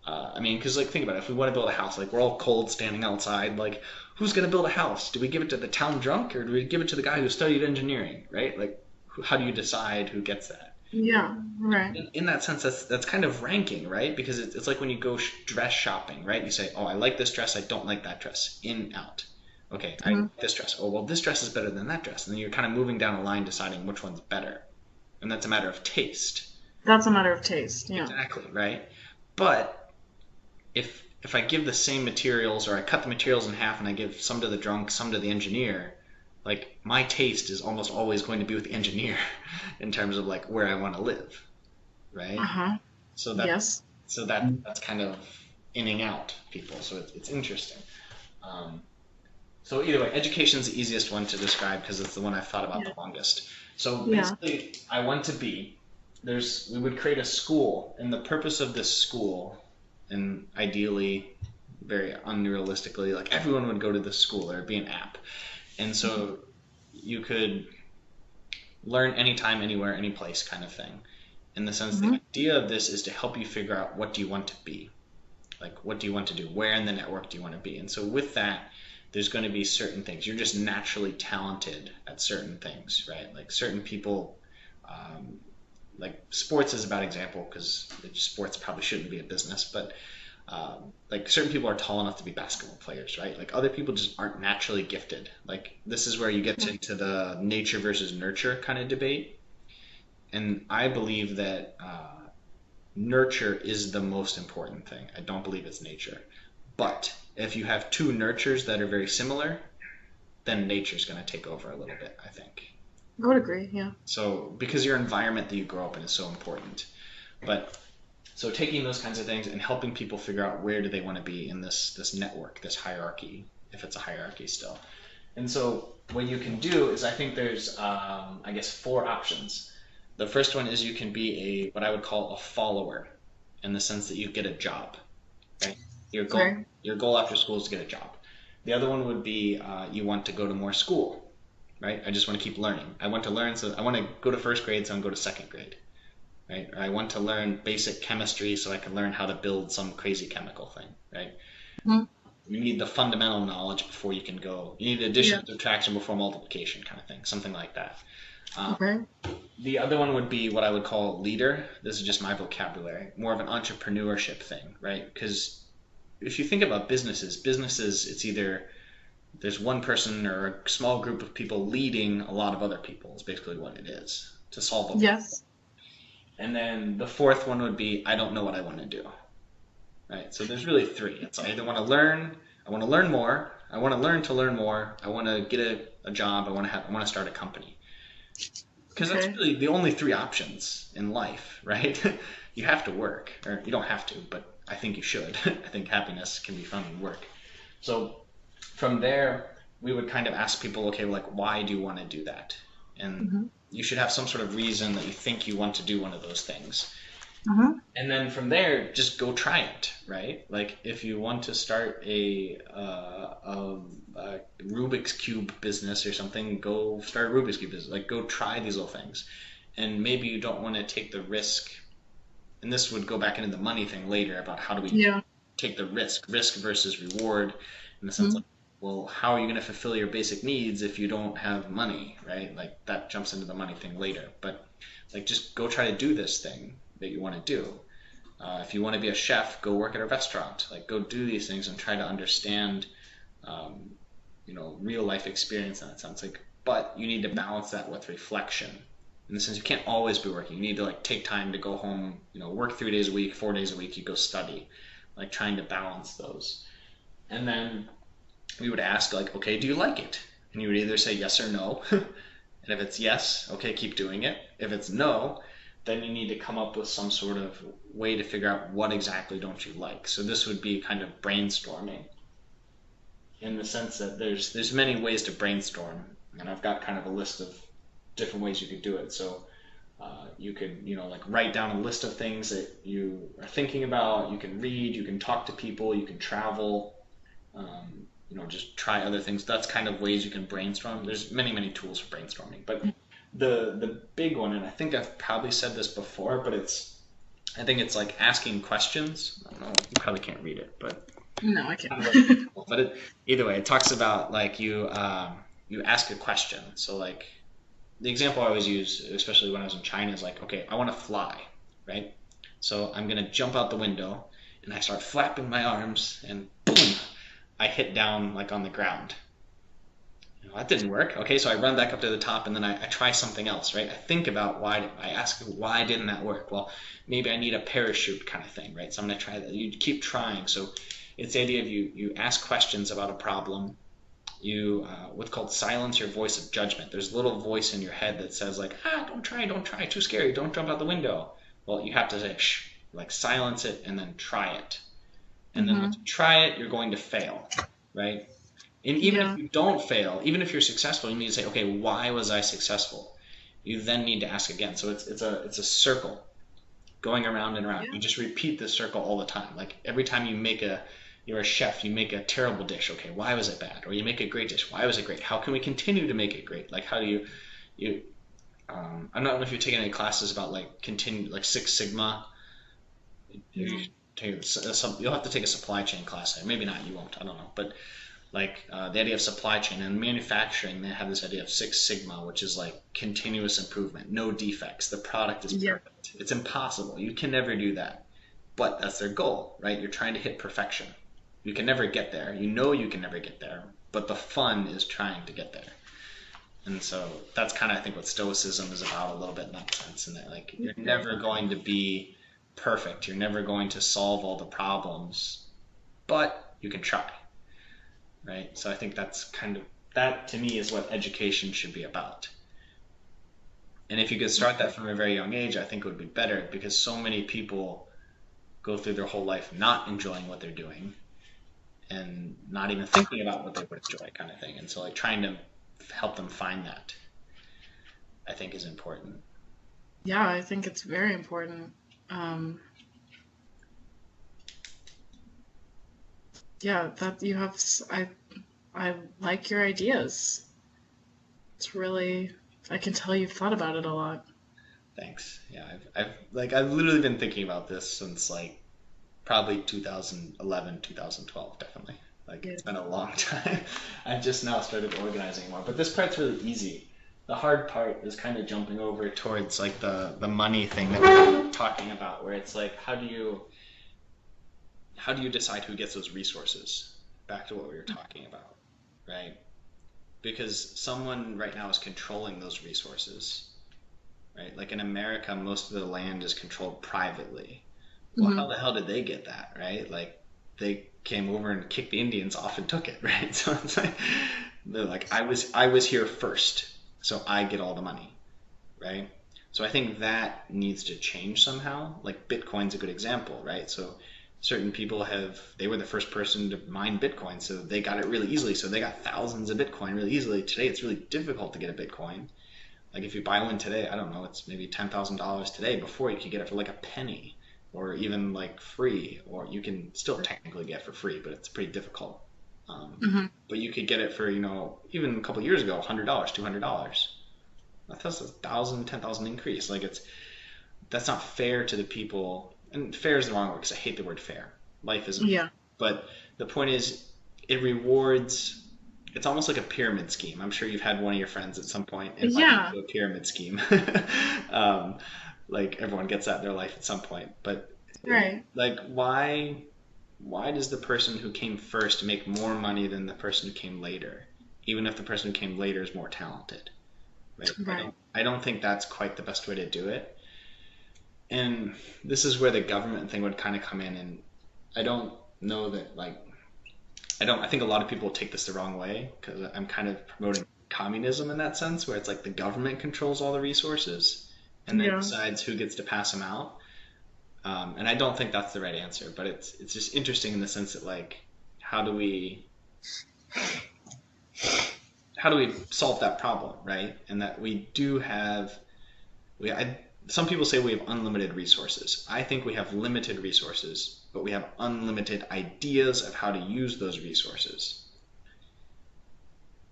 I mean, because like think about it, if we want to build a house, like we're all cold standing outside, like who's going to build a house? Do we give it to the town drunk, or do we give it to the guy who studied engineering, right? Like how do you decide who gets that? Yeah, right. In that sense, that's kind of ranking, right? Because it's like when you go dress shopping, right? You say, oh, I like this dress, I don't like that dress. In, out. Okay, I like this dress. Oh, well, this dress is better than that dress. And then you're kind of moving down a line deciding which one's better. And that's a matter of taste. That's a matter of taste, yeah. Exactly, right? But if I give the same materials, or I cut the materials in half and I give some to the drunk, some to the engineer, like my taste is almost always going to be with the engineer in terms of like where I want to live, right? So that's kind of inning out people. So it's interesting. So either way, education is the easiest one to describe because it's the one I've thought about the longest. So basically, I want to be. We would create a school, and the purpose of this school, and ideally very unrealistically, like everyone would go to this school or it'd be an app. And so you could learn anytime, anywhere, any place kind of thing. In the sense, the idea of this is to help you figure out what do you want to be? Like, what do you want to do? Where in the network do you want to be? And so with that, there's going to be certain things. You're just naturally talented at certain things, right? Like certain people, like sports is a bad example because sports probably shouldn't be a business, but like certain people are tall enough to be basketball players, right? Like other people just aren't naturally gifted. Like this is where you get into the nature versus nurture kind of debate. And I believe that nurture is the most important thing. I don't believe it's nature. But if you have two nurtures that are very similar, then nature's going to take over a little bit, I think. I would agree, yeah. So because your environment that you grow up in is so important. But so taking those kinds of things and helping people figure out where do they want to be in this network, this hierarchy, if it's a hierarchy still. And so what you can do is, I think there's, I guess, 4 options. The first one is you can be what I would call a follower, in the sense that you get a job, right? Your goal after school is to get a job. The other one would be you want to go to more school, right? I just want to keep learning. I want to learn, so I want to go to first grade, so I can go to second grade, right? Or I want to learn basic chemistry so I can learn how to build some crazy chemical thing, right? You need the fundamental knowledge before you can go. You need addition, subtraction before multiplication kind of thing, something like that. The other one would be what I would call leader. This is just my vocabulary, more of an entrepreneurship thing, right? Because if you think about businesses, it's either there's one person or a small group of people leading a lot of other people is basically what it is to solve a problem. Yes. And then the fourth one would be, I don't know what I want to do, right? So there's really 3. It's I either want to learn, I want to learn more, I want to learn more, I want to get a job, I want to start a company. Because that's really the only 3 options in life, right? You have to work, or you don't have to, but I think you should. I think happiness can be found in work. So from there, we would kind of ask people, okay, like, why do you want to do that? And you should have some sort of reason that you think you want to do one of those things. And then from there, just go try it, right? Like if you want to start a Rubik's Cube business or something, go start a Rubik's Cube business. Like go try these little things. And maybe you don't want to take the risk. And this would go back into the money thing later about how do we take the risk versus reward, in the sense of, well, how are you going to fulfill your basic needs if you don't have money, right? Like that jumps into the money thing later. But like just go try to do this thing that you want to do. If you want to be a chef, go work at a restaurant. Like go do these things and try to understand, real life experience in that sense. Like, but you need to balance that with reflection. In the sense, you can't always be working. You need to like take time to go home. Work 3 days a week, 4 days a week. You go study. Like trying to balance those. And then we would ask like, okay, do you like it? And you would either say yes or no. And if it's yes, okay, keep doing it. If it's no, then you need to come up with some sort of way to figure out what exactly don't you like. So this would be kind of brainstorming, in the sense that there's many ways to brainstorm, and I've got kind of a list of different ways you could do it. So you could like write down a list of things that you are thinking about. You can read, you can talk to people, you can travel, just try other things. That's kind of ways you can brainstorm. There's many tools for brainstorming, but the big one, and I think I've probably said this before, but I think it's like asking questions. I don't know, you probably can't read it, but no, I can't. But either way, it talks about like you ask a question. So like the example I always use, especially when I was in China, is like, okay, I want to fly, right? So I'm gonna jump out the window, and I start flapping my arms, and boom, I hit down like on the ground. That didn't work. Okay, so I run back up to the top, and then I try something else, right? I think about why didn't that work? Well, maybe I need a parachute kind of thing, right? So I'm going to try that. You keep trying. So it's the idea of you ask questions about a problem. You what's called silence your voice of judgment. There's a little voice in your head that says like, don't try, too scary, don't jump out the window. Well, you have to say, shh, like silence it and then try it. And then once you try it, you're going to fail, right? And even if you don't fail, even if you're successful, you need to say, okay, why was I successful? You then need to ask again. So it's a circle going around and around. You just repeat this circle all the time. Like every time you make a you're a chef, you make a terrible dish. Okay, why was it bad? Or you make a great dish. Why was it great? How can we continue to make it great? Like, how do you I don't know if you've taken any classes about like Six Sigma. You'll have to take a supply chain class. Maybe not, you won't. I don't know. But like the idea of supply chain and manufacturing, they have this idea of Six Sigma, which is like continuous improvement, no defects. The product is perfect. It's impossible. You can never do that. But that's their goal, right? You're trying to hit perfection. You can never get there. You know you can never get there. But the fun is trying to get there. And so that's kind of, I think, what Stoicism is about a little bit in that sense. And that, like, you're never going to be perfect. You're never going to solve all the problems. But you can try. Right? So I think that's kind of, that to me is what education should be about. And if you could start that from a very young age, I think it would be better, because so many people go through their whole life not enjoying what they're doing and not even thinking about what they would enjoy, kind of thing. And so like trying to help them find that, I think, is important. Yeah, I think it's very important. Yeah, that you have, I like your ideas. It's really, I can tell you've thought about it a lot. Thanks. Yeah, I've literally been thinking about this since like probably 2011, 2012, definitely. Like, it's been a long time. I've just now started organizing more, but this part's really easy. The hard part is kind of jumping over towards like the money thing that we're talking about, where it's like, how do you decide who gets those resources? Back to what we were talking about, right? Because someone right now is controlling those resources, right? Like in America, most of the land is controlled privately. Well, how the hell did they get that, right? Like, they came over and kicked the Indians off and took it, right? So it's like, they're like, I was here first, so I get all the money, right? So I think that needs to change somehow. Like, Bitcoin's a good example, right? So certain people they were the first person to mine Bitcoin, so they got it really easily. So they got thousands of Bitcoin really easily. Today, it's really difficult to get a Bitcoin. Like, if you buy one today, I don't know, it's maybe $10,000 today. Before, you could get it for like a penny, or even like free, or you can still technically get for free, but it's pretty difficult. But you could get it for, even a couple years ago, $100, $200. That's a $10,000 increase. Like, that's not fair to the people. And fair is the wrong word, because I hate the word fair. Life isn't. Yeah. But the point is, it rewards. It's almost like a pyramid scheme. I'm sure you've had one of your friends at some point invite you to a pyramid scheme. Like, everyone gets that in their life at some point. But right. Like, why does the person who came first make more money than the person who came later, even if the person who came later is more talented? Right. I don't think that's quite the best way to do it. And this is where the government thing would kind of come in, and I don't know that, like, I think a lot of people take this the wrong way, because I'm kind of promoting communism in that sense, where it's like the government controls all the resources and then decides who gets to pass them out. And I don't think that's the right answer, but it's just interesting in the sense that, like, how do we solve that problem, right? And that we do have, some people say we have unlimited resources. I think we have limited resources, but we have unlimited ideas of how to use those resources.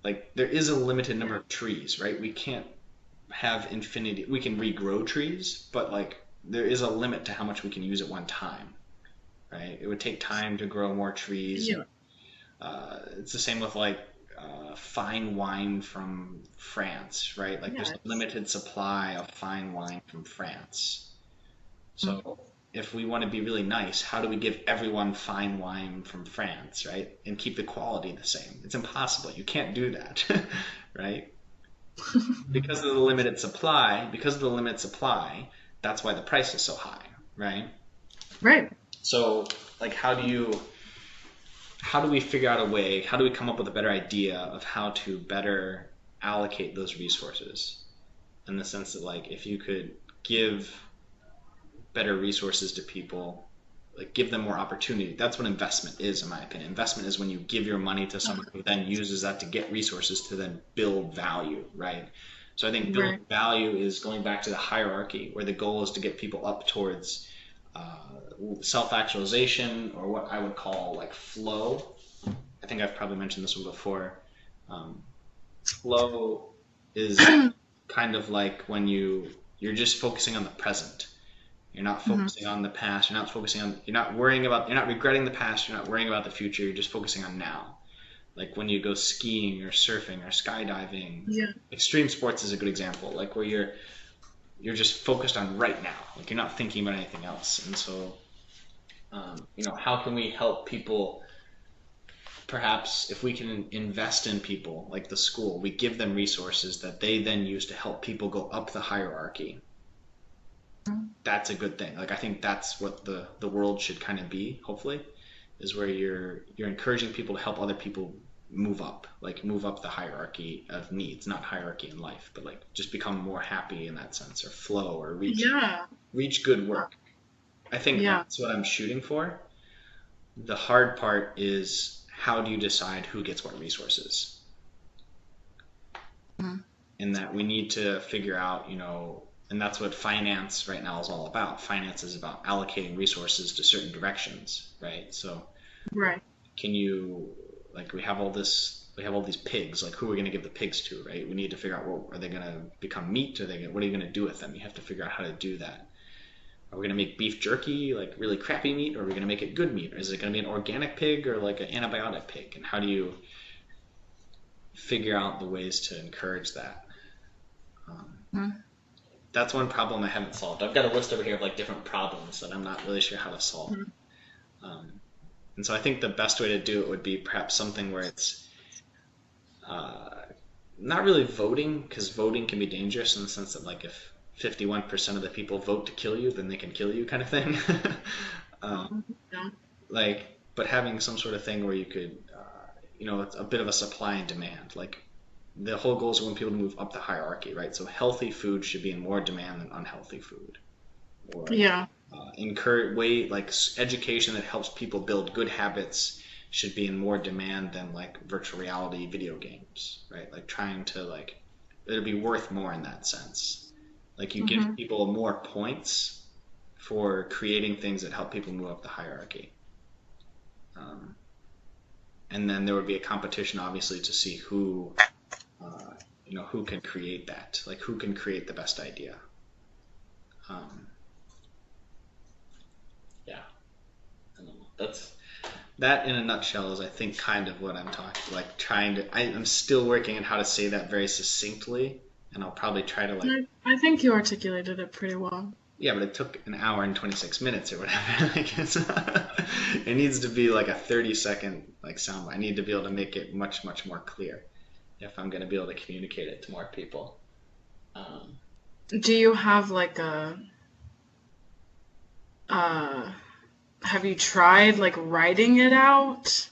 Like, there is a limited number of trees, right? We can't have infinity. We can regrow trees, but like, there is a limit to how much we can use at one time, right? It would take time to grow more trees. Yeah. It's the same with like fine wine from France, right? Like, there's a limited supply of fine wine from France. So if we want to be really nice, how do we give everyone fine wine from France, right? And keep the quality the same? It's impossible. You can't do that, right? Because of the limited supply, that's why the price is so high, right? Right. So, like, how do we figure out a way, how do we come up with a better idea of how to better allocate those resources? In the sense that, like, if you could give better resources to people, like, give them more opportunity. That's what investment is, in my opinion. Investment is when you give your money to someone who then uses that to get resources to then build value, right? So I think building value is going back to the hierarchy, where the goal is to get people up towards self-actualization, or what I would call like flow. I think I've probably mentioned this one before. Flow is kind of like when you're just focusing on the present. You're not focusing on the past. You're not regretting the past. You're not worrying about the future. You're just focusing on now. Like when you go skiing or surfing or skydiving. Yeah. Extreme sports is a good example. Like where you're just focused on right now. Like you're not thinking about anything else. And so, how can we help people? Perhaps if we can invest in people, like the school, we give them resources that they then use to help people go up the hierarchy. That's a good thing. Like I think that's what the world should kind of be, hopefully, is where you're encouraging people to help other people move up the hierarchy of needs, not hierarchy in life, but like just become more happy in that sense, or flow, or reach good work. I think that's what I'm shooting for. The hard part is, how do you decide who gets what resources? In that we need to figure out, and that's what finance right now is all about. Finance is about allocating resources to certain directions, right? So, can you, like, we have all these pigs. Like, who are we going to give the pigs to, right? We need to figure out, well, are they going to become meat? What are you going to do with them? You have to figure out how to do that. Are we going to make beef jerky, like really crappy meat, or are we going to make it good meat? Or is it going to be an organic pig or like an antibiotic pig? And how do you figure out the ways to encourage that? That's one problem I haven't solved. I've got a list over here of like different problems that I'm not really sure how to solve. And so I think the best way to do it would be perhaps something where it's not really voting, because voting can be dangerous in the sense that, like, if 51% of the people vote to kill you, then they can kill you, kind of thing. But having some sort of thing where you could, it's a bit of a supply and demand. Like, the whole goal is we want people to move up the hierarchy, right? So healthy food should be in more demand than unhealthy food. Or, education that helps people build good habits should be in more demand than like virtual reality video games, right? Like trying to it'll be worth more in that sense. Like you give people more points for creating things that help people move up the hierarchy. And then there would be a competition, obviously, to see who can create that, like who can create the best idea. I don't know. That in a nutshell is, I think, kind of what I'm talking, like I'm still working on how to say that very succinctly, and I'll probably try to I think you articulated it pretty well. Yeah, but it took an hour and 26 minutes or whatever. It needs to be like a 30-second sound. I need to be able to make it much, much more clear if I'm going to be able to communicate it to more people. Do you have have you tried writing it out?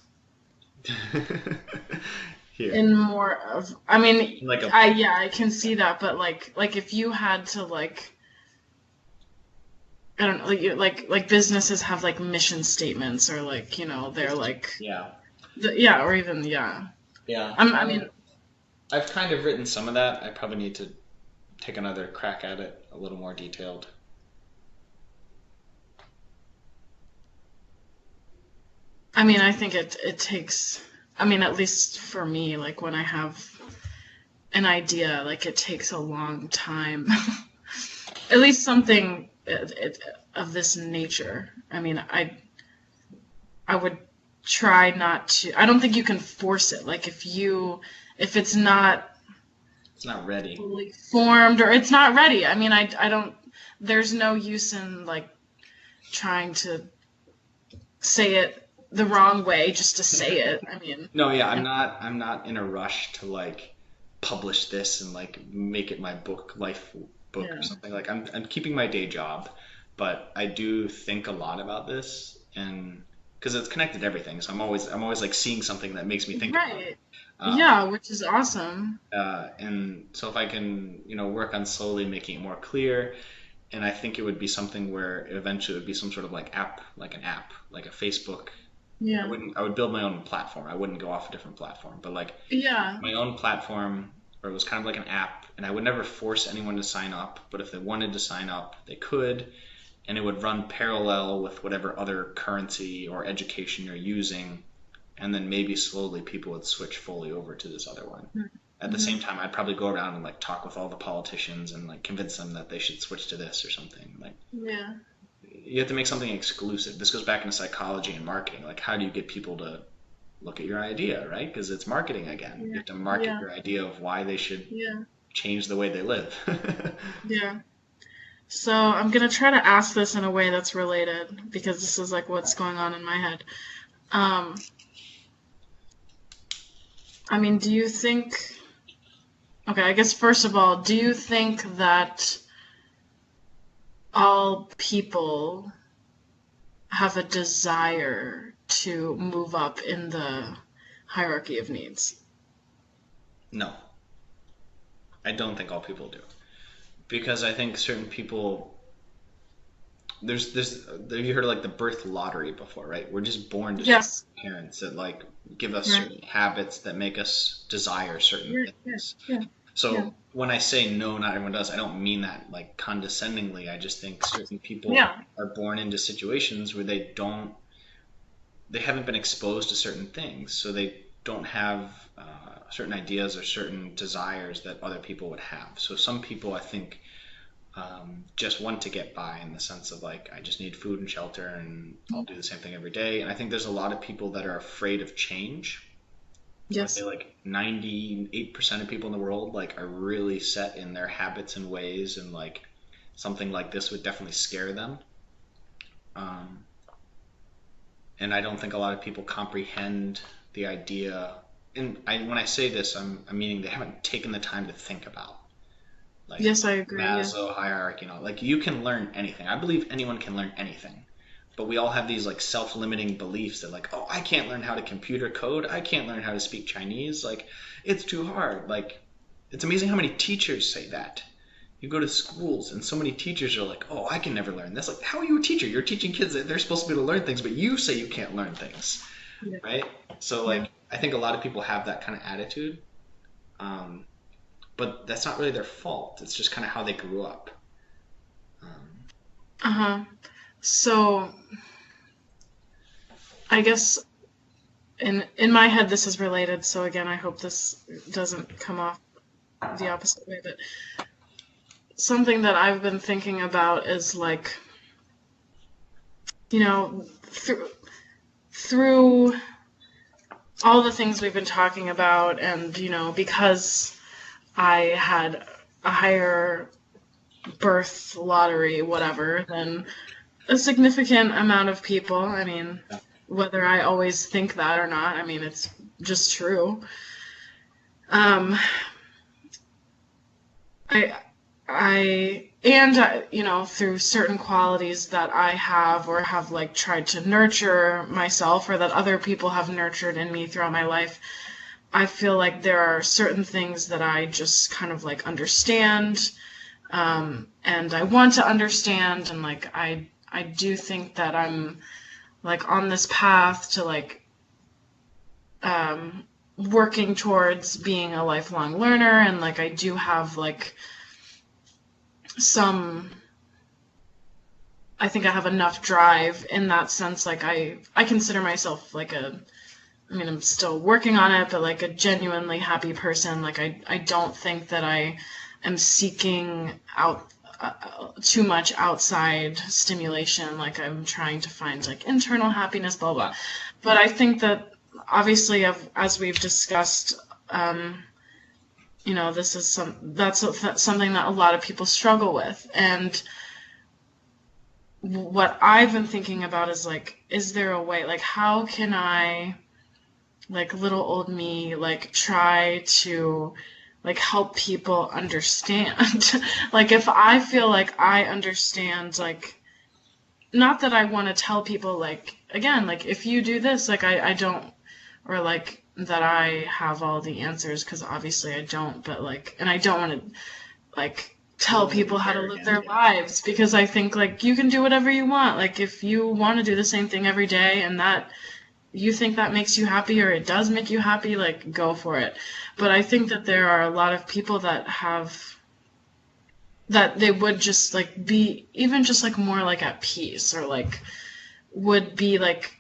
Here. In more of, I mean, I can see that, but if you had to I don't know, like businesses have mission statements, or they're or even I mean, I've kind of written some of that. I probably need to take another crack at it, a little more detailed. I mean, I think it takes, I mean, at least for me, when I have an idea, it takes a long time. At least something of this nature. I mean, I would try not to. I don't think you can force it. If it's not ready, fully formed, or it's not ready. I mean, I don't. There's no use in trying to say it the wrong way just to say it. I mean. No, yeah, I'm not in a rush to publish this and make it my life book or something. I'm keeping my day job, but I do think a lot about this, and because it's connected to everything, so I'm always seeing something that makes me think about it. Which is awesome. And so if I can work on slowly making it more clear, and I think it would be something where eventually it would be some sort of app, like a Facebook. Yeah. I would build my own platform. I wouldn't go off a different platform, but my own platform, or it was kind of like an app, and I would never force anyone to sign up, but if they wanted to sign up, they could. and it would run parallel with whatever other currency or education you're using, and then maybe slowly people would switch fully over to this other one. At the same time, I'd probably go around and like talk with all the politicians and like convince them that they should switch to this or something. Like, Yeah. you have to make something exclusive. This goes back into psychology and marketing. Like, how do you get people to look at your idea, right? Because it's marketing again. You have to market your idea of why they should change the way they live. Yeah. So I'm gonna try to ask this in a way that's related, because this is like what's going on in my head. I mean, do you think... Okay, I guess first of all, do you think that all people have a desire to move up in the hierarchy of needs? No. I don't think all people do. Because I think certain people... There's you heard of like the birth lottery before, right? We're just born to Yes. parents that like give us certain habits that make us desire certain things. So when I say no, not everyone does, I don't mean that like condescendingly. I just think certain people are born into situations where they haven't been exposed to certain things, so they don't have certain ideas or certain desires that other people would have. So some people, I think, just want to get by in the sense of like, I just need food and shelter and I'll do the same thing every day. And I think there's a lot of people that are afraid of change. Yes. I'd say like 98% of people in the world like are really set in their habits and ways, and like something like this would definitely scare them. And I don't think a lot of people comprehend the idea. And when I say this, I'm meaning they haven't taken the time to think about. Like, yes, I agree. Maslow hierarchy and all. Like, you can learn anything. I believe anyone can learn anything. But we all have these like self-limiting beliefs that like, oh, I can't learn how to computer code. I can't learn how to speak Chinese. Like, it's too hard. Like, it's amazing how many teachers say that. You go to schools and so many teachers are like, oh, I can never learn this. Like, how are you a teacher? You're teaching kids that they're supposed to be able to learn things, but you say you can't learn things, right? So like, I think a lot of people have that kind of attitude, but that's not really their fault. It's just kind of how they grew up. So I guess in my head this is related, so again, I hope this doesn't come off the opposite way, but something that I've been thinking about is like, you know, through all the things we've been talking about, and, you know, because I had a higher birth lottery, whatever, than a significant amount of people. I mean, whether I always think that or not, I mean, it's just true. You know, through certain qualities that I have or have like tried to nurture myself, or that other people have nurtured in me throughout my life, I feel like there are certain things that I just kind of like understand, and I want to understand, and like I do think that I'm like on this path to like working towards being a lifelong learner, and like I do have like I think I have enough drive in that sense. Like I consider myself like I mean, I'm still working on it, but like a genuinely happy person. Like I don't think that I am seeking out too much outside stimulation. Like I'm trying to find like internal happiness, blah, blah. But I think that obviously, as we've discussed, you know, this is something that a lot of people struggle with. And what I've been thinking about is like, is there a way, like, how can I, like little old me, like try to like help people understand? Like if I feel like I understand, like, not that I want to tell people like, again, like if you do this, like I don't, or like that I have all the answers, because obviously I don't, but like, and I don't want to like tell people how to live their lives, because I think like you can do whatever you want. Like if you want to do the same thing every day and that you think that makes you happy, or it does make you happy, like go for it. But I think that there are a lot of people that have that they would just like be even just like more like at peace, or like would be like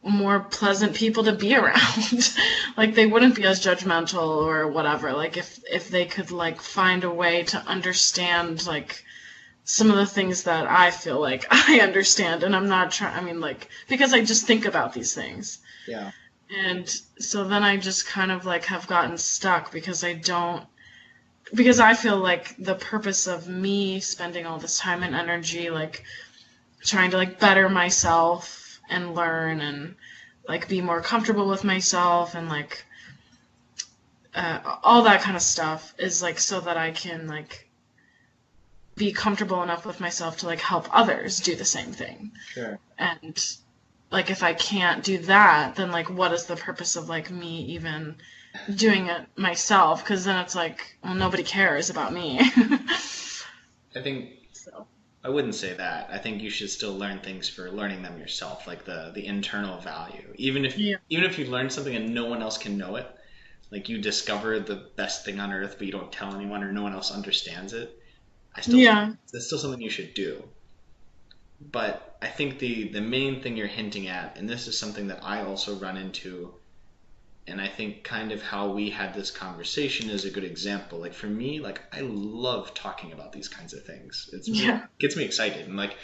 more pleasant people to be around. Like they wouldn't be as judgmental or whatever. Like if they could like find a way to understand like some of the things that I feel like I understand, and I'm not trying, I mean, like, because I just think about these things. Yeah. And so then I just kind of like have gotten stuck because because I feel like the purpose of me spending all this time and energy like trying to like better myself and learn and like be more comfortable with myself and like all that kind of stuff is like so that I can like be comfortable enough with myself to like help others do the same thing. Sure. And like if I can't do that, then like what is the purpose of like me even doing it myself? Because then it's like, well, nobody cares about me. I think So. I wouldn't say that. I think you should still learn things for learning them yourself, like the internal value. Even if you learn something and no one else can know it, like you discover the best thing on earth, but you don't tell anyone or no one else understands it. That's still something you should do. But I think the main thing you're hinting at, and this is something that I also run into, and I think kind of how we had this conversation is a good example. Like for me, like I love talking about these kinds of things. It gets me excited, and like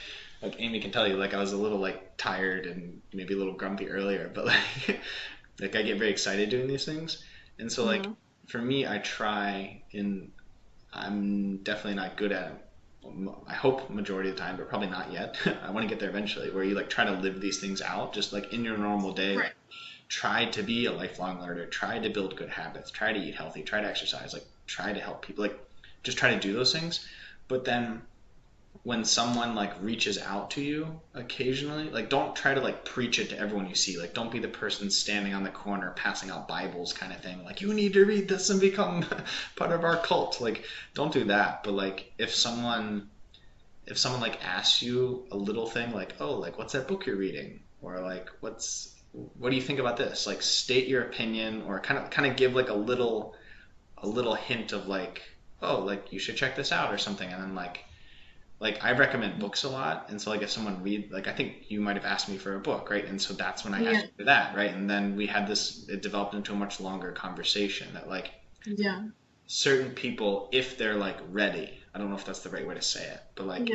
Amy can tell you, like I was a little like tired and maybe a little grumpy earlier, but like I get very excited doing these things, and so like for me, I try, and I'm definitely not good at it. I hope majority of the time, but probably not yet. I want to get there eventually, where you like try to live these things out just like in your normal day. Right. Try to be a lifelong learner, try to build good habits, try to eat healthy, try to exercise, like try to help people, like just try to do those things. But then when someone like reaches out to you occasionally, like don't try to like preach it to everyone you see. Like don't be the person standing on the corner passing out Bibles kind of thing. Like you need to read this and become part of our cult. Like don't do that. But like if someone like asks you a little thing like, oh, like what's that book you're reading? Or like what do you think about this? Like state your opinion, or kind of give like a little hint of like, oh, like you should check this out or something. And then like I recommend books a lot, and so like if someone like I think you might have asked me for a book, right? And so that's when I asked you for that, right? And then we had it developed into a much longer conversation that like certain people, if they're like ready, I don't know if that's the right way to say it, but like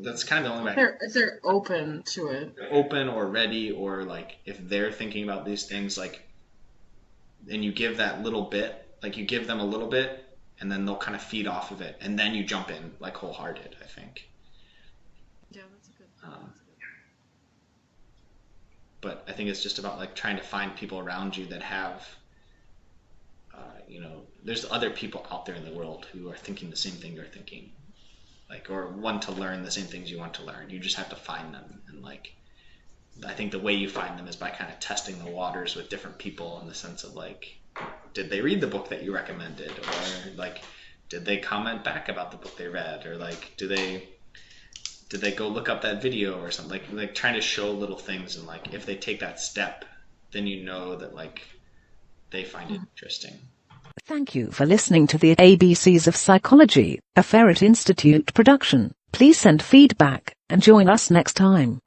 that's kind of the only way. If they're open to it. Open or ready, or like if they're thinking about these things, like, and you give that little bit, like you give them a little bit, and then they'll kind of feed off of it, and then you jump in like wholehearted, I think. Yeah, that's a good. But I think it's just about like trying to find people around you that have, there's other people out there in the world who are thinking the same thing you're thinking, like, or want to learn the same things you want to learn. You just have to find them, and like, I think the way you find them is by kind of testing the waters with different people, in the sense of like, did they read the book that you recommended, or like, did they comment back about the book they read, or like, did they go look up that video or something, like trying to show little things, and like if they take that step, then you know that like they find it interesting. Thank you for listening to the ABCs of Psychology, a Ferret Institute production. Please send feedback and join us next time.